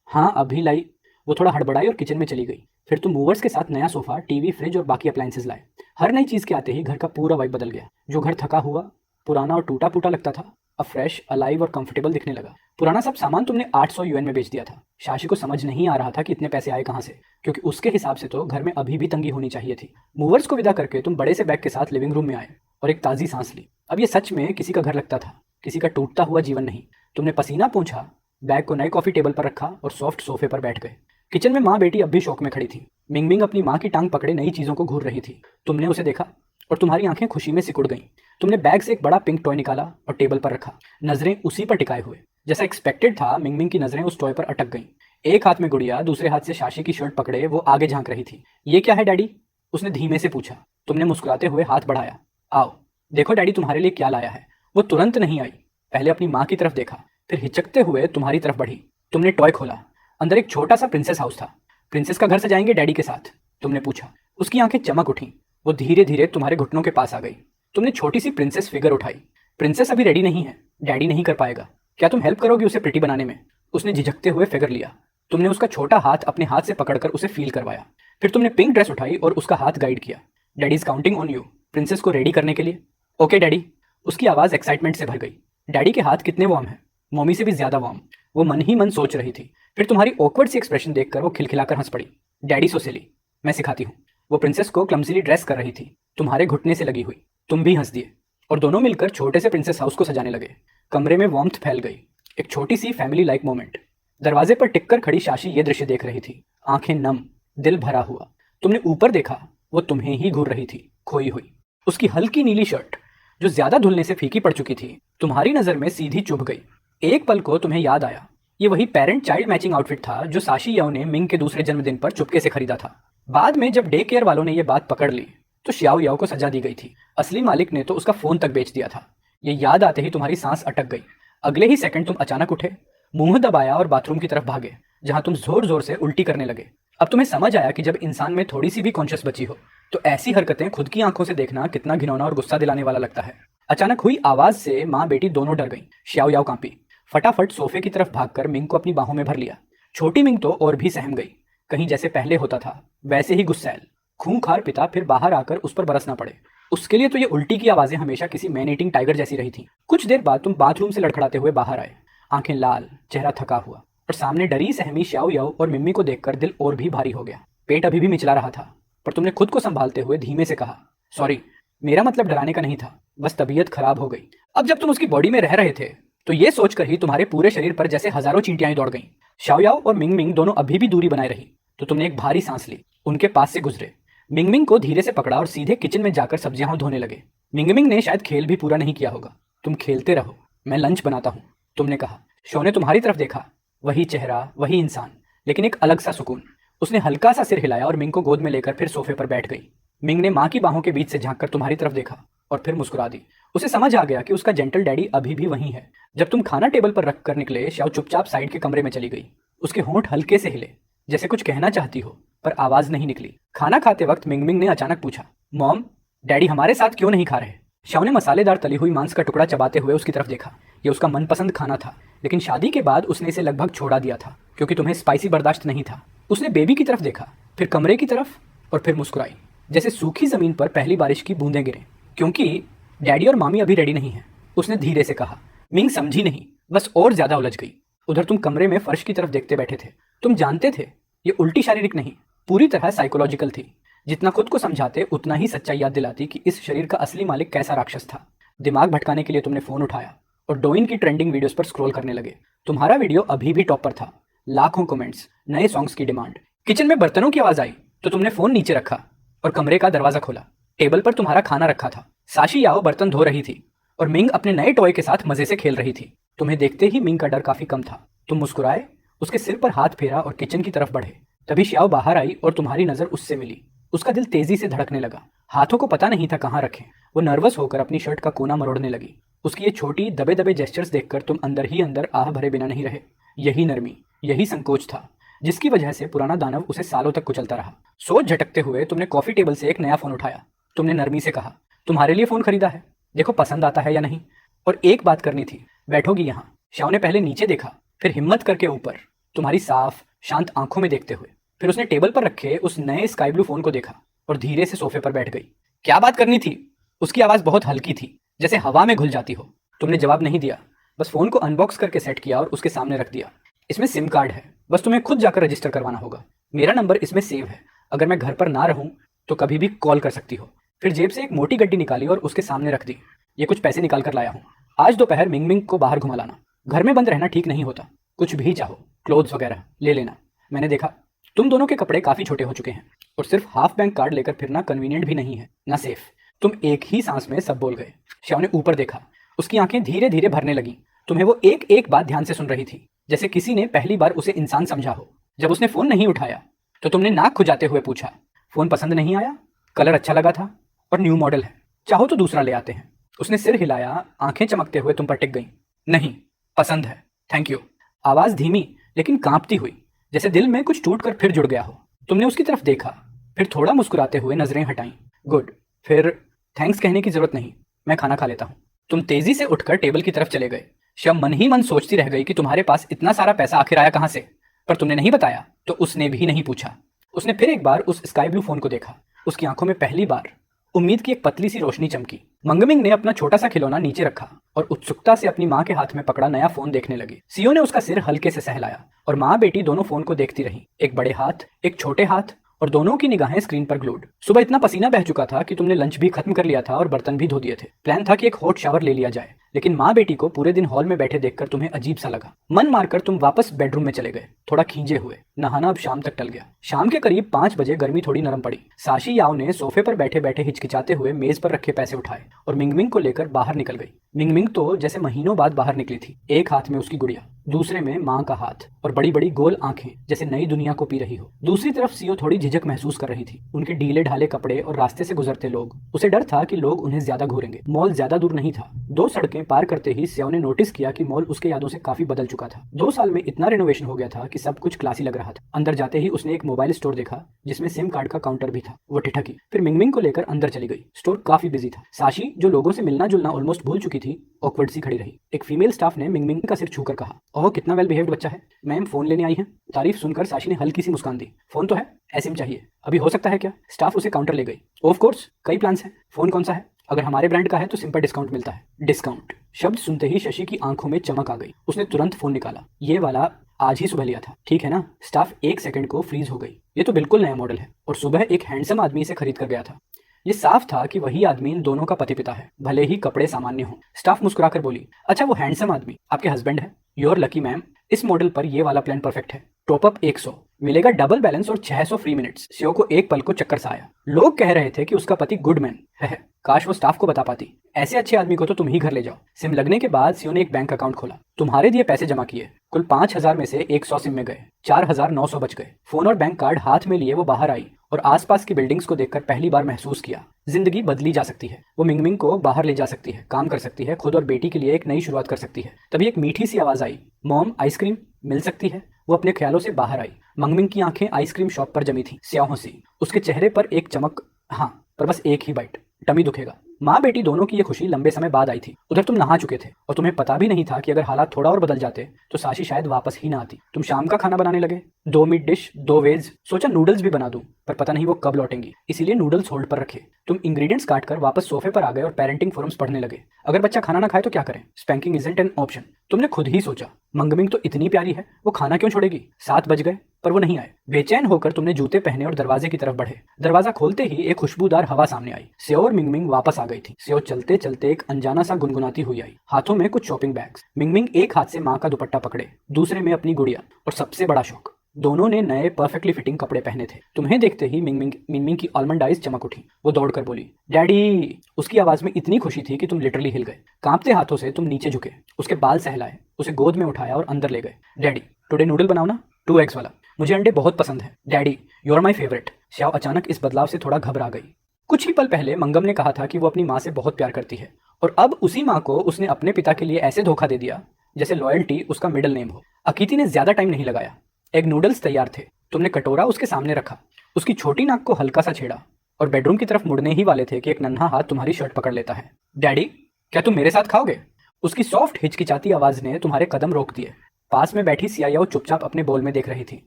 हाँ अभी लाई। वो थोड़ा हड़बड़ाई और किचन में चली गई। फिर तुम मूवर्स के साथ नया सोफा, टीवी, फ्रिज और बाकी अप्लायंसेस लाए। हर नई चीज के आते ही घर का पूरा वाइब बदल गया। जो घर थका हुआ, पुराना और टूटा फूटा लगता था, अब फ्रेश, अलाइव और कंफर्टेबल दिखने लगा। पुराना सब सामान तुमने 800 यूएन में बेच दिया था। शाशी को समझ नहीं आ रहा था कि इतने पैसे आए कहाँ से, क्योंकि उसके हिसाब से तो घर में अभी भी तंगी होनी चाहिए थी। मूवर्स को विदा करके तुम बड़े से बैग के साथ लिविंग रूम में आए और एक ताज़ी सांस ली। अब ये सच में किसी का घर लगता था, किसी का टूटता हुआ जीवन नहीं। तुमने पसीना पोंछा, बैग को नए कॉफी टेबल पर रखा और सॉफ्ट सोफे पर बैठ गए। किचन में माँ बेटी अब भी शौक में खड़ी थी। मिंगमिंग अपनी माँ की टांग पकड़े नई चीज़ों को घूर रही थी। तुमने उसे देखा और तुम्हारी आंखें खुशी में सिकुड़ गईं। तुमने बैग से एक बड़ा पिंक टॉय निकाला और टेबल पर रखा, नजरें उसी पर टिकाए हुए। जैसा एक्सपेक्टेड था, मिंगमिंग की नजरें उस टॉय पर अटक गईं। एक हाथ में गुड़िया, दूसरे हाथ से शाशी की शर्ट पकड़े वो आगे झांक रही थी। ये क्या है डैडी? उसने धीमे से पूछा। तुमने मुस्कुराते हुए हाथ बढ़ाया। आओ देखो डैडी तुम्हारे लिए क्या लाया है। वो तुरंत नहीं आई, पहले अपनी माँ की तरफ देखा, फिर हिचकते हुए तुम्हारी तरफ बढ़ी। तुमने टॉय खोला, अंदर एक छोटा सा प्रिंसेस हाउस था। प्रिंसेस का घर सजाएंगे डैडी के साथ? तुमने पूछा। उसकी आंखें चमक उठी। वो धीरे धीरे तुम्हारे घुटनों के पास आ गई। तुमने छोटी सी प्रिंसेस फिगर उठाई। प्रिंसेस अभी रेडी नहीं है, डैडी नहीं कर पाएगा। क्या तुम हेल्प करोगी उसे प्रिटी बनाने में? उसने झिझकते हुए फिगर लिया। तुमने उसका छोटा हाथ अपने हाथ से पकड़कर उसे फील करवाया। फिर तुमने पिंक ड्रेस उठाई और उसका हाथ गाइड किया। Daddy is counting on you princess को रेडी करने के लिए। Okay daddy. उसकी आवाज़ एक्साइटमेंट से भर गई। डैडी के हाथ कितने वार्म हैं, मम्मी से भी ज्यादा वार्म। वो मन ही मन सोच रही थी। फिर तुम्हारी ऑकवर्ड सी एक्सप्रेशन देखकर वो खिलखिलाकर हंस पड़ी। डैडी सो सिली, मैं सिखाती हूँ। वो प्रिंसेस को क्लमसीली ड्रेस कर रही थी, तुम्हारे घुटने से लगी हुई। तुम भी हंस दिए और दोनों मिलकर छोटे से प्रिंसेस हाउस को सजाने लगे। कमरे में वार्मथ फैल गई, एक छोटी सी फैमिली लाइक मोमेंट। दरवाजे पर टिककर खड़ी शाशी ये दृश्य देख रही थी, आंखें नम, दिल भरा हुआ। तुमने ऊपर देखा, वो तुम्हें ही घूर रही थी, खोई हुई। उसकी हल्की नीली शर्ट, जो ज्यादा धुलने से फीकी पड़ चुकी थी, तुम्हारी नजर में सीधी चुभ गई। एक पल को तुम्हें याद आया, ये वही पेरेंट चाइल्ड मैचिंग आउटफिट था जो साशी याओ ने मिंग के दूसरे जन्मदिन पर चुपके से खरीदा था। बाद में जब डे केयर वालों ने ये बात पकड़ ली तो श्याओ याओ को सजा दी गई थी। असली मालिक ने तो उसका फोन तक बेच दिया था। ये याद आते ही तुम्हारी सांस अटक गई। अगले ही सेकंड तुम अचानक उठे, मुंह दबाया और बाथरूम की तरफ भागे, जहां तुम जोर जोर से उल्टी करने लगे। अब तुम्हें समझ आया कि जब इंसान में थोड़ी सी भी कॉन्शियस बची हो तो ऐसी हरकतें खुद की आंखों से देखना कितना घिनौना और गुस्सा दिलाने वाला लगता है। अचानक हुई आवाज से माँ बेटी दोनों डर गईं। श्याओ याओ कांपी, फटाफट सोफे की तरफ भागकर मिंग को अपनी बाहों में भर लिया। छोटी मिंग तो और भी सहम गई, कहीं जैसे पहले होता था वैसे ही गुस्सैल। खूंखार पिता फिर बाहर आकर उस पर बरस ना पड़े। उसके लिए तो ये उल्टी की आवाजें हमेशा किसी मैन ईटिंग टाइगर जैसी रही थी। कुछ देर बाद तुम बाथरूम से लड़खड़ाते हुए बाहर आए, आंखें लाल, चेहरा थका हुआ, और सामने डरी सहमी श्याओ याओ और मिम्मी को देखकर दिल और भी भारी हो गया। पेट अभी भी मिचला रहा था, पर तुमने खुद को संभालते हुए धीमे से कहा, सॉरी, मेरा मतलब डराने का नहीं था, बस तबीयत खराब हो गई। अब जब तुम उसकी बॉडी में रह रहे थे तो ये सोचकर ही तुम्हारे पूरे शरीर पर जैसे हजारों चींटियां दौड़ गईं। श्याओ याओ और मिंग दोनों अभी भी दूरी बनाए रही तो तुमने एक भारी सांस ली, उनके पास से गुजरे, मिंग को धीरे से पकड़ा और सीधे किचन में जाकर सब्जियां धोने लगे। मिंग ने शायद खेल भी पूरा नहीं किया होगा। तुम खेलते रहो, मैं लंच बनाता हूँ, तुमने कहा। शो ने तुम्हारी तरफ देखा, वही चेहरा, वही इंसान, लेकिन एक अलग सा सुकून। उसने हल्का सा सिर हिलाया और मिंग को गोद में लेकर फिर सोफे पर बैठ गई। मिंग ने माँ की बाहों के बीच से झांककर तुम्हारी तरफ देखा और फिर मुस्कुरा दी। उसे समझ आ गया कि उसका जेंटल डैडी अभी भी वहीं है। जब तुम खाना टेबल पर रख कर निकले, श्याओ चुपचाप साइड के कमरे में चली गई। उसके होंठ हल्के से हिले, जैसे कुछ कहना चाहती हो, पर आवाज नहीं निकली। खाना खाते वक्त मिंग ने अचानक पूछा, मॉम, डैडी हमारे साथ क्यों नहीं खा रहे? श्याओ ने मसालेदार तली हुई मांस का टुकड़ा चबाते हुए उसकी तरफ देखा। ये उसका मनपसंद खाना था, लेकिन शादी के बाद उसने इसे लगभग छोड़ा दिया था क्योंकि तुम्हें स्पाइसी बर्दाश्त नहीं था। उसने बेबी की तरफ देखा, फिर कमरे की तरफ, और फिर मुस्कुराई, जैसे सूखी जमीन पर पहली बारिश की बूंदें गिरे। क्योंकि डैडी और मामी अभी रेडी नहीं है, उसने धीरे से कहा। मिंग समझी नहीं, बस और ज्यादा उलझ गई। उधर तुम कमरे में फर्श की तरफ देखते बैठे थे। तुम जानते थे ये उल्टी शारीरिक नहीं, पूरी तरह साइकोलॉजिकल थी। जितना खुद को समझाते उतना ही सच्चाई याद दिलाती कि इस शरीर का असली मालिक कैसा राक्षस था। दिमाग भटकाने के लिए तुमने फोन उठाया और डोइन की ट्रेंडिंग वीडियोस पर स्क्रॉल करने लगे। तुम्हारा वीडियो अभी भी टॉप पर था, लाखों कमेंट्स, नए सॉन्ग्स की डिमांड। किचन में बर्तनों की आवाज आई तो तुमने फोन नीचे रखा और कमरे का दरवाजा खोला। टेबल पर तुम्हारा खाना रखा था। साशी याओ बर्तन धो रही थी और मिंग अपने नए टॉय के साथ मजे से खेल रही थी। तुम्हें देखते ही मिंग का डर काफी कम था। तुम मुस्कुराए, उसके सिर पर हाथ फेरा और किचन की तरफ बढ़े। तभी श्याओ बाहर आई और तुम्हारी नजर उससे मिली। उसका दिल तेजी से धड़कने लगा, हाथों को पता नहीं था कहाँ रखें। वो नर्वस होकर अपनी शर्ट का कोना मरोड़ने लगी। उसकी ये छोटी दबे दबे जेस्चर्स देखकर तुम अंदर ही अंदर आह भरे बिना नहीं रहे। यही नरमी, यही संकोच था जिसकी वजह से पुराना दानव उसे सालों तक कुचलता रहा। सोच झटकते हुए तुमने कॉफी टेबल से एक नया फोन उठाया। तुमने नरमी से कहा, तुम्हारे लिए फोन खरीदा है, देखो पसंद आता है या नहीं। और एक बात करनी थी, बैठोगी यहाँ। श्याओ ने पहले नीचे देखा, फिर हिम्मत करके ऊपर, तुम्हारी साफ शांत आंखों में देखते हुए। फिर उसने टेबल पर रखे उस नए स्काई ब्लू फोन को देखा और धीरे से सोफे पर बैठ गई। क्या बात करनी थी? उसकी आवाज बहुत हल्की थी, जैसे हवा में घुल जाती हो। तुमने जवाब नहीं दिया, बस फोन को अनबॉक्स करके सेट किया और उसके सामने रख दिया। इसमें सिम कार्ड है, बस तुम्हें खुद जाकर रजिस्टर करवाना होगा। मेरा नंबर इसमें सेव है, अगर मैं घर पर ना रहूं तो कभी भी कॉल कर सकती हो। फिर जेब से एक मोटी गड्डी निकाली और उसके सामने रख दी। ये कुछ पैसे निकाल कर लाया हूँ, आज दोपहर मिंग मिंग को बाहर घुमा लाना। घर में बंद रहना ठीक नहीं होता, कुछ भी चाहो, क्लोथ्स वगैरह ले लेना। मैंने देखा तुम दोनों के कपड़े काफी छोटे हो चुके हैं और सिर्फ हाफ बैंक कार्ड लेकर फिरना कन्वीनियंट भी नहीं है, ना सेफ। तुम एक ही सांस में सब बोल गए। श्याओ ने ऊपर देखा, उसकी आंखें धीरे धीरे भरने लगी। तुम्हें वो एक एक बात ध्यान से सुन रही थी, जैसे किसी ने पहली बार उसे इंसान समझा हो। जब उसने फोन नहीं उठाया तो तुमने नाक खुजाते हुए पूछा, फोन पसंद नहीं आया? कलर अच्छा लगा था और न्यू मॉडल है, चाहो तो दूसरा ले आते हैं। उसने सिर हिलाया, आंखें चमकते हुए तुम पर टिक गई। नहीं, पसंद है, थैंक यू। आवाज धीमी लेकिन कांपती हुई, जैसे दिल में कुछ टूट कर फिर जुड़ गया हो। तुमने उसकी तरफ देखा, फिर थोड़ा मुस्कुराते हुए नजरें हटाई। गुड, फिर थैंक्स कहने की जरूरत नहीं, मैं खाना खा लेता हूँ। तुम तेजी से उठकर टेबल की तरफ चले गए। श्याम मन ही मन सोचती रह गई कि तुम्हारे पास इतना सारा पैसा आखिर आया कहाँ से, पर तुमने नहीं बताया तो उसने भी नहीं पूछा। उसने फिर एक बार उस स्काई ब्लू फोन को देखा। उसकी आंखों में पहली बार उम्मीद की एक पतली सी रोशनी चमकी। मंगमिंग ने अपना छोटा सा खिलौना नीचे रखा और उत्सुकता से अपनी माँ के हाथ में पकड़ा नया फोन देखने लगी। सीओ ने उसका सिर हल्के से सहलाया और माँ बेटी दोनों फोन को देखती रही, एक बड़े हाथ, एक छोटे हाथ, और दोनों की निगाहें स्क्रीन पर ग्लूड। सुबह इतना पसीना बह चुका था कि तुमने लंच भी खत्म कर लिया था और बर्तन भी धो दिए थे। प्लान था कि एक हॉट शावर ले लिया जाए, लेकिन माँ बेटी को पूरे दिन हॉल में बैठे देखकर तुम्हें अजीब सा लगा। मन मारकर तुम वापस बेडरूम में चले गए, थोड़ा खींचे हुए। नहाना अब शाम तक टल गया। शाम के करीब 5 बजे गर्मी थोड़ी नरम पड़ी। साशी याओ ने सोफे पर बैठे बैठे हिचकिचाते हुए मेज पर रखे पैसे उठाए और मिंगमिंग को लेकर बाहर निकल गई। मिंगमिंग तो जैसे महीनों बाद बाहर निकली थी, एक हाथ में उसकी गुड़िया, दूसरे में माँ का हाथ और बड़ी बड़ी गोल आंखें जैसे नई दुनिया को पी रही हो। दूसरी तरफ सीओ थोड़ी झिझक महसूस कर रही थी। उनके ढीले ढाले कपड़े और रास्ते से गुजरते लोग, उसे डर था कि लोग उन्हें ज्यादा घूरेंगे। मॉल ज्यादा दूर नहीं था। 2 सड़कें पार करते ही सीओ ने नोटिस किया कि मॉल उसके यादों से काफी बदल चुका था। 2 साल में इतना रेनोवेशन हो गया था कि सब कुछ क्लासी लग रहा था। अंदर जाते ही उसने एक मोबाइल स्टोर देखा जिसमें सिम कार्ड का काउंटर भी था। वो ठिठकी, फिर मिंगमिंग को लेकर अंदर चली गई। स्टोर काफी बिजी था। साशी, जो लोगों से मिलना जुलना ऑलमोस्ट भूल चुकी थी, ऑकवर्ड सी खड़ी रही। एक फीमेल स्टाफ ने मिंगमिंग का सिर छूकर कहा, ओह कितना वेल बिहेव्ड बच्चा है। मैम फोन लेने आई हैं। तारीफ सुनकर साशी ने हल्की सी मुस्कान दी। फोन तो है, एसिम चाहिए, अभी हो सकता है क्या? स्टाफ उसे काउंटर ले गई। ऑफ कोर्स, कई प्लान्स हैं। फोन कौन सा है? अगर हमारे ब्रांड का है तो सिम पर डिस्काउंट मिलता है। डिस्काउंट शब्द सुनते ही शशि की आंखों में चमक आ गई। उसने तुरंत फोन निकाला। ये वाला आज ही सुबह लिया था, ठीक है ना? स्टाफ 1 सेकंड को फ्रीज हो गई। ये तो बिल्कुल नया मॉडल है और सुबह एक हैंडसम आदमी इसे खरीद कर गया था। ये साफ था कि वही आदमी इन दोनों का पति पिता है, भले ही कपड़े सामान्य हों। स्टाफ मुस्कुराकर बोली, अच्छा वो हैंडसम आदमी आपके हस्बैंड है? योर लकी मैम, इस मॉडल पर ये वाला प्लान परफेक्ट है। टॉप अप 100 मिलेगा, डबल बैलेंस और 600 फ्री मिनट्स। सीओ को एक पल को चक्कर सा आया। लोग कह रहे थे कि उसका पति गुड मैन है। काश वो स्टाफ को बता पाती। ऐसे अच्छे आदमी को तो तुम ही घर ले जाओ। सिम लगने के बाद सीओ ने एक बैंक अकाउंट खोला, तुम्हारे दिए पैसे जमा किए। कुल 5000 में से 100 सिम में गए, 4900 बच गए। फोन और बैंक कार्ड हाथ में लिए वो बाहर आई और आसपास की बिल्डिंग्स को देखकर पहली बार महसूस किया, जिंदगी बदली जा सकती है। वो मिंगमिंग को बाहर ले जा सकती है, काम कर सकती है, खुद और बेटी के लिए एक नई शुरुआत कर सकती है। तभी एक मीठी सी आवाज आई, मॉम आइसक्रीम मिल सकती है? वो अपने ख्यालों से बाहर आई। मंगमिंग की आंखें आइसक्रीम शॉप पर जमी थी, स्याहों सी। उसके चेहरे पर एक चमक, हाँ पर बस एक ही बाइट, टमी दुखेगा। माँ बेटी दोनों की ये खुशी लंबे समय बाद आई थी। उधर तुम नहा चुके थे और तुम्हें पता भी नहीं था कि अगर हालात थोड़ा और बदल जाते तो साशी शायद वापस ही ना आती। तुम शाम का खाना बनाने लगे। 2 मीट डिश, 2 वेज, सोचा नूडल्स भी बना दूं, पर पता नहीं वो कब लौटेंगी, इसीलिए नूडल्स होल्ड पर रखे। तुम इंग्रेडिएंट्स काट कर वापस सोफे पर आ गए और पेरेंटिंग फोरम्स पढ़ने लगे। अगर बच्चा खाना ना खाए तो क्या करें? Spanking isn't an option. तुमने खुद ही सोचा, मंगमिंग तो इतनी प्यारी है, वो खाना क्यों छोड़ेगी? 7 बज गए पर वो नहीं आए। बेचैन होकर तुमने जूते पहने और दरवाजे की तरफ बढ़े। दरवाजा खोलते ही एक खुशबूदार हवा सामने आई। सेओ और मिंगमिंग वापस आ गई थी। सेओ चलते चलते एक अनजाना सा गुनगुनाती हुई आई, हाथों में कुछ शॉपिंग बैग्स। मिंगमिंग एक हाथ से माँ का दुपट्टा पकड़े, दूसरे में अपनी गुड़िया, और सबसे बड़ा शौक, दोनों ने नए परफेक्टली फिटिंग कपड़े पहने थे। तुम्हें देखते ही मिंगमिंग की आलमंड आइज चमक उठी। वो दौड़कर बोली, डैडी। उसकी आवाज में इतनी खुशी थी कि तुम लिटरली हिल गए। कांपते हाथों से तुम नीचे झुके, उसके बाल सहलाए, उसे गोद में उठाया और अंदर ले गए। डैडी, टुडे नूडल बनाओ ना, 2 एग्स वाला, मुझे अंडे बहुत पसंद है। Daddy, you are my favourite. Xiao अचानक इस बदलाव से थोड़ा घबरा गई। कुछ ही पल पहले मंगम ने कहा था कि वो अपनी माँ से बहुत प्यार करती है, और अब उसी माँ को उसने अपने पिता के लिए ऐसे धोखा दे दिया जैसे लॉयल्टी उसका मिडिल नेम हो। अकीति ने ज्यादा टाइम नहीं लगाया। एग नूडल्स तैयार थे। तुमने कटोरा उसके सामने रखा, उसकी छोटी नाक को हल्का सा छेड़ा, और बेडरूम की तरफ मुड़ने ही वाले थे कि एक नन्हा हाथ तुम्हारी शर्ट पकड़ लेता है। डैडी, क्या तुम मेरे साथ खाओगे? उसकी सॉफ्ट हिचकिचाती आवाज ने तुम्हारे कदम रोक दिए। पास में बैठी सियायाओ चुपचाप अपने बोल में देख रही थी।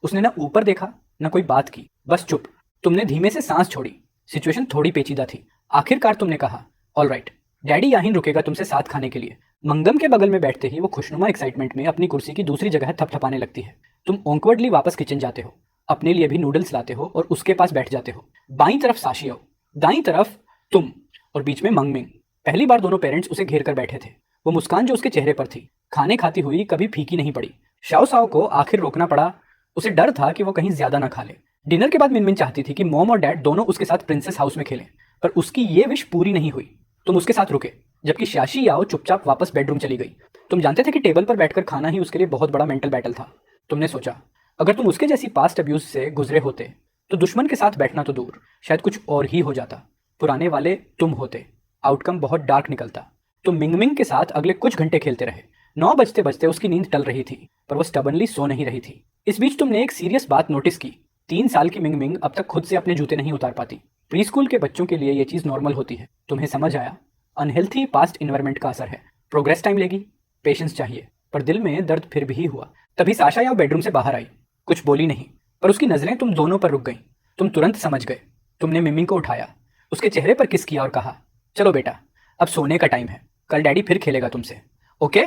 उसने ना ऊपर देखा न कोई बात की, बस चुप। तुमने धीमे से सांस छोड़ी। सिचुएशन थोड़ी पेचीदा थी। आखिरकार तुमने कहा, ऑल राइट, डैडी यहीं रुकेगा तुमसे साथ खाने के लिए। मंगम के बगल में बैठते ही वो खुशनुमा एक्साइटमेंट में अपनी कुर्सी की दूसरी जगह थपथपाने लगती है। तुम ऑकवर्डली वापस किचन जाते हो, अपने लिए भी नूडल्स लाते हो और उसके पास बैठ जाते हो। बाईं तरफ साशियो, दाईं तरफ तुम, और बीच में मंगमिंग। पहली बार दोनों पेरेंट्स उसे घेर कर बैठे थे। वो मुस्कान जो उसके चेहरे पर थी, खाने खाती हुई कभी फीकी नहीं पड़ी। शाओ साओ को आखिर रोकना पड़ा। उसे डर था कि वो कहीं ज्यादा ना खा ले। डिनर के बाद मिनमिन चाहती थी कि मॉम और डैड दोनों उसके साथ प्रिंसेस हाउस में खेलें, पर उसकी ये विश पूरी नहीं हुई। तुम उसके साथ रुके, जबकि शाशी याओ चुपचाप वापस बेडरूम चली गई। तुम जानते थे कि टेबल पर बैठकर खाना ही उसके लिए बहुत बड़ा मेंटल बैटल था। तुमने सोचा, अगर तुम उसके जैसी पास्ट अब्यूज से गुजरे होते तो दुश्मन के साथ बैठना तो दूर, शायद कुछ और ही हो जाता। पुराने वाले तुम होते, आउटकम बहुत डार्क निकलता। तुम मिंगमिंग के साथ अगले कुछ घंटे खेलते रहे। 9 बजते बजते उसकी नींद टल रही थी, पर वो स्टबनली सो नहीं रही थी। इस बीच तुमने एक सीरियस बात नोटिस की। 3 साल की मिंगमिंग अब तक खुद से अपने जूते नहीं उतार पाती। प्री स्कूल के बच्चों के लिए ये चीज नॉर्मल होती है। तुम्हें समझ आया, अनहेल्थी पास्ट इन्वायरमेंट का असर है। प्रोग्रेस टाइम लेगी, पेशेंस चाहिए। पर दिल में दर्द फिर भी हुआ। तभी साशा याओ बेडरूम से बाहर आई। कुछ बोली नहीं, पर उसकी नजरें तुम दोनों पर रुक गईं। तुम तुरंत समझ गए। तुमने मिमिंग को उठाया, उसके चेहरे पर किस किया और कहा, चलो बेटा, अब सोने का टाइम है, कल डैडी फिर खेलेगा तुमसे, ओके?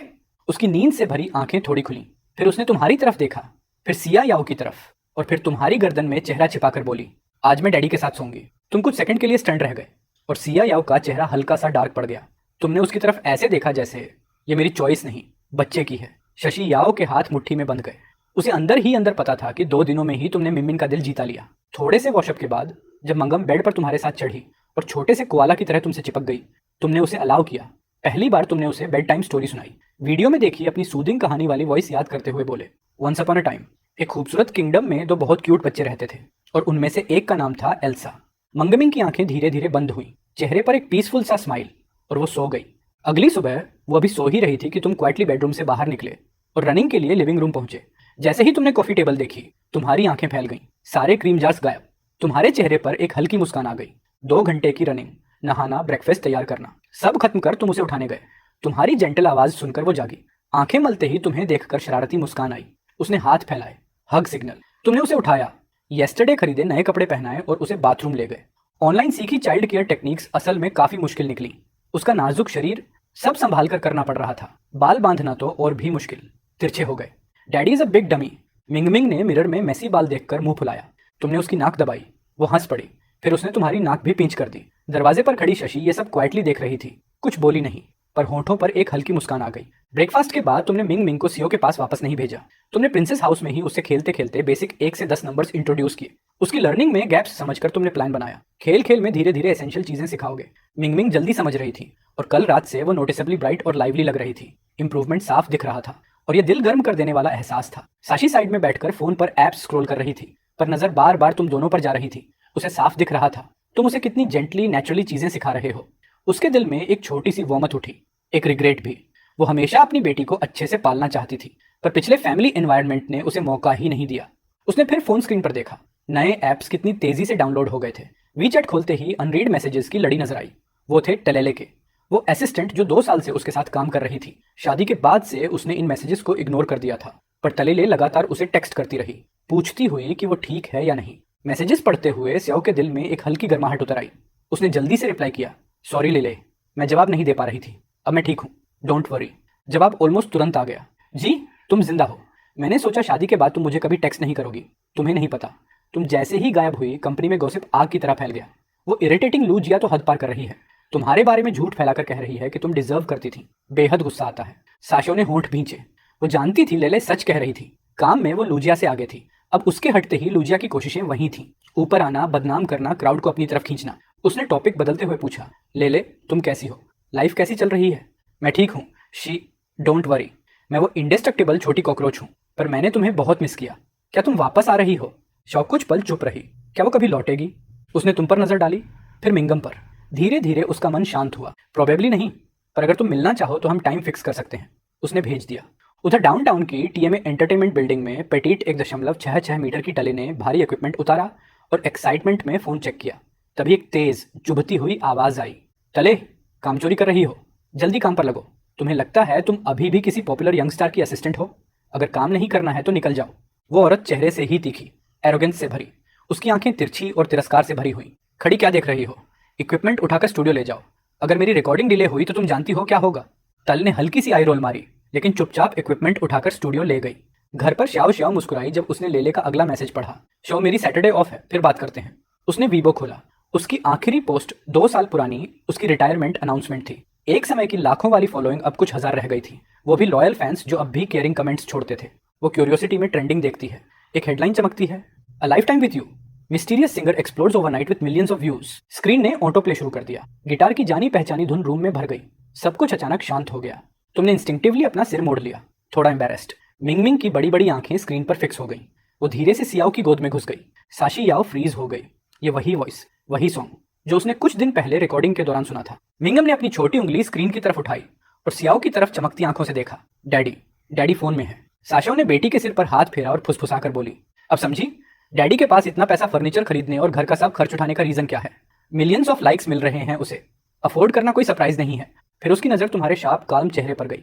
उसकी नींद से भरी आंखें थोड़ी खुली। फिर उसने तुम्हारी तरफ देखा, फिर सिया याओ की तरफ, और फिर तुम्हारी गर्दन में चेहरा छिपाकर बोली, आज मैं डैडी के साथ सोऊंगी। तुम कुछ सेकंड के लिए स्टंट रह गए, और सिया याओ का चेहरा हल्का सा डार्क पड़ गया। तुमने उसकी तरफ ऐसे देखा जैसे ये मेरी चॉइस नहीं, बच्चे की है। शशि याओ के हाथ मुट्ठी में बंध गए। उसे अंदर ही अंदर पता था कि 2 दिनों में ही तुमने मिमिन का दिल जीता लिया। थोड़े से वॉशअप के बाद जब मंगम बेड पर तुम्हारे साथ चढ़ी और छोटे से कोआला की तरह तुमसे चिपक गई, तुमने उसे अलाउ किया। पहली बार तुमने उसे बेड टाइम स्टोरी सुनाई। वीडियो में देखी अपनी सूदिंग कहानी वाली वॉइस याद करते हुए बोले, वंस अपॉन अ टाइम, एक खूबसूरत किंगडम में 2 बहुत क्यूट बच्चे रहते थे, और उनमें से एक का नाम था एल्सा। मंगमिंग की आंखें धीरे धीरे बंद हुई, चेहरे पर एक पीसफुल सा स्माइल, और वो सो गई। अगली सुबह वो अभी सो ही रही थी कि तुम क्वाइटली बेडरूम से बाहर निकले और रनिंग के लिए लिविंग रूम पहुंचे। जैसे ही तुमने कॉफी टेबल देखी, तुम्हारी आंखें फैल गईं। सारे क्रीम जार्स गायब। तुम्हारे चेहरे पर एक हल्की मुस्कान आ गई। 2 घंटे की रनिंग, नहाना, ब्रेकफास्ट तैयार करना, सब खत्म कर तुम उसे उठाने गए। तुम्हारी जेंटल आवाज सुनकर वो जागी। आंखें मलते ही तुम्हें देखकर शरारती मुस्कान आई। उसने हाथ फैलाए, हग सिग्नल। तुमने उसे उठाया, येस्टरडे खरीदे नए कपड़े पहनाए और उसे बाथरूम ले गए। ऑनलाइन सीखी चाइल्ड केयर टेक्निक्स असल में काफी मुश्किल निकली। उसका नाजुक शरीर सब संभाल कर करना पड़ रहा था। बाल बांधना तो और भी मुश्किल, तिरछे हो गए। Daddy is a big dummy. Mingming ने मिरर में मेसी बाल देखकर मुंह फुलाया। तुमने उसकी नाक दबाई, वो हंस पड़ी। फिर उसने तुम्हारी नाक भी पींच कर दी। दरवाजे पर खड़ी शशि ये सब क्वाइटली देख रही थी। कुछ बोली नहीं, पर होठों पर एक हल्की मुस्कान आ गई। ब्रेकफास्ट के बाद तुमने मिंग को सीओ के पास वापस नहीं भेजा। तुमने प्रिंसेस हाउस में ही उससे खेलते खेलते बेसिक 1 से 10 नंबर्स इंट्रोड्यूस किए। उसकी लर्निंग में गैप्स समझकर तुमने प्लान बनाया। खेल खेल में धीरे धीरे एसेंशियल चीजें सिखाओगे। मिंग जल्दी समझ रही थी, और कल रात से वो नोटिसेबली ब्राइट और लाइवली लग रही थी। इंप्रूवमेंट साफ दिख रहा था, और ये दिल गर्म कर देने वाला एहसास था। साशी साइड में बैठकर फोन पर एप्स स्क्रॉल कर रही थी, पर नजर बार बार तुम दोनों पर जा रही थी। उसे साफ दिख रहा था तुम उसे कितनी जेंटली नेचुरली चीजें सिखा रहे हो। उसके दिल में एक छोटी सी वॉमत उठी, एक रिग्रेट भी। वो हमेशा अपनी बेटी को अच्छे से पालना चाहती थी, पर पिछले फैमिली एनवायरनमेंट ने उसे मौका ही नहीं दिया। उसने फिर फोन स्क्रीन पर देखा, नए ऐप्स कितनी तेजी से डाउनलोड हो गए थे। वीचैट खोलते ही अनरीड मैसेजेस की लड़ी नजर आई। वो थे टलेले के, वो असिस्टेंट जो 2 साल से उसके साथ काम कर रही थी। शादी के बाद से उसने इन मैसेजेस को इग्नोर कर दिया था, पर टलेले लगातार उसे टेक्स्ट करती रही। पूछती हुई कि वो ठीक है या नहीं। मैसेजेस पढ़ते हुए स्याओ के दिल में एक हल्की गर्माहट उतर आई। उसने जल्दी से रिप्लाई किया, सॉरी ले ले, मैं जवाब नहीं दे पा रही थी, अब मैं ठीक हूँ, डोंट वरी। जवाब ऑलमोस्ट तुरंत आ गया, जी तुम जिंदा हो। मैंने सोचा शादी के बाद तुम मुझे कभी टेक्स्ट नहीं करोगी, तुम्हें नहीं पता, तुम जैसे ही गायब हुई कंपनी में गॉसिप आग की तरह फैल गया। वो इरिटेटिंग लू जिया तो हद पार कर रही है, तुम्हारे बारे में झूठ फैलाकर कह रही है कि तुम डिजर्व करती थी। बेहद गुस्सा आता है। साशो ने होंठ भींचे। वो जानती थी लेले सच कह रही थी, काम में वो लूजिया से आगे थी। अब उसके हटते ही लूजिया की कोशिशें वहीं थीं, ऊपर आना, बदनाम करना, क्राउड को अपनी तरफ खींचना। उसने टॉपिक बदलते हुए पूछा, लेले तुम कैसी हो, लाइफ कैसी चल रही है। मैं ठीक हूँ शी, डोंट वरी। मैं वो इंडेस्ट्रक्टिबल छोटी कॉकरोच हूँ, पर मैंने तुम्हें बहुत मिस किया। क्या तुम वापस आ रही हो। शौक कुछ पल चुप रही। क्या वो कभी लौटेगी। उसने तुम पर नजर डाली, फिर मिंगम पर। धीरे धीरे उसका मन शांत हुआ। प्रोबेबली नहीं, पर अगर तुम मिलना चाहो तो हम टाइम फिक्स कर सकते हैं। उसने भेज दिया। उधर डाउनटाउन की टीएमए एंटरटेनमेंट बिल्डिंग में पेटीट 1.66 मीटर की टले ने भारी इक्विपमेंट उतारा और एक्साइटमेंट में फोन चेक किया। तभी एक तेज चुभती हुई आवाज आई, टले काम चोरी कर रही हो, जल्दी काम पर लगो। तुम्हें लगता है तुम अभी भी किसी पॉपुलर यंगस्टार की असिस्टेंट हो, अगर काम नहीं करना है तो निकल जाओ। वो औरत चेहरे से ही तीखी, एरोगेंस से भरी, उसकी आंखें तिरछी और तिरस्कार से भरी हुई। खड़ी क्या देख रही हो, इक्विपमेंट उठाकर स्टूडियो ले जाओ, अगर मेरी रिकॉर्डिंग डिले हुई तो तुम जानती हो क्या होगा। तल ने हल्की सी आई रोल मारी, लेकिन चुपचाप इक्विपमेंट उठाकर स्टूडियो ले गई। घर पर श्याओ श्याओ मुस्कुराई जब उसने लेले का अगला मैसेज पढ़ा, शो मेरी सैटरडे ऑफ है, फिर बात करते हैं। उसने वीबो खोला। उसकी आखिरी पोस्ट 2 साल पुरानी उसकी रिटायरमेंट अनाउंसमेंट थी। एक समय की लाखों वाली फॉलोइंग अब कुछ हजार रह गई थी, वो भी लॉयल फैंस जो अब भी केयरिंग कमेंट्स छोड़ते थे। वो क्यूरियोसिटी में ट्रेंडिंग देखती है, एक हेडलाइन चमकती है, a life time with you, mysterious singer explores overnight with millions of views. Screen ने ऑटो प्ले शुरू कर दिया। गिटार की जानी पहचानी धुन रूम में भर गई। सब कुछ अचानक शांत हो गया। तुमने इंस्टिंक्टिवली अपना सिर मोड़ लिया, थोड़ा एम्बेरेस्ड। मिंगमिंग की बड़ी बड़ी आंखें स्क्रीन पर फिक्स हो गई। वो धीरे से सियाओ की गोद में घुस गई। साशी याओ फ्रीज हो गई। ये वही वॉइस, वही सॉन्ग जो उसने कुछ दिन पहले रिकॉर्डिंग के दौरान सुना था। मिंगम ने अपनी छोटी उंगली स्क्रीन की तरफ उठाई और सियाओ की तरफ चमकती आंखों से देखा। डैडी, डैडी फोन में है। साशो ने बेटी के सिर पर हाथ फेरा और फुसफुसाकर बोली, अब समझी, डैडी के पास इतना पैसा फर्नीचर खरीदने और घर का सब खर्च उठाने का रीजन क्या है। मिलियंस ऑफ लाइक्स मिल रहे हैं उसे, अफोर्ड करना कोई सरप्राइज नहीं है। फिर उसकी नजर तुम्हारे शार्प काल्म चेहरे पर गई।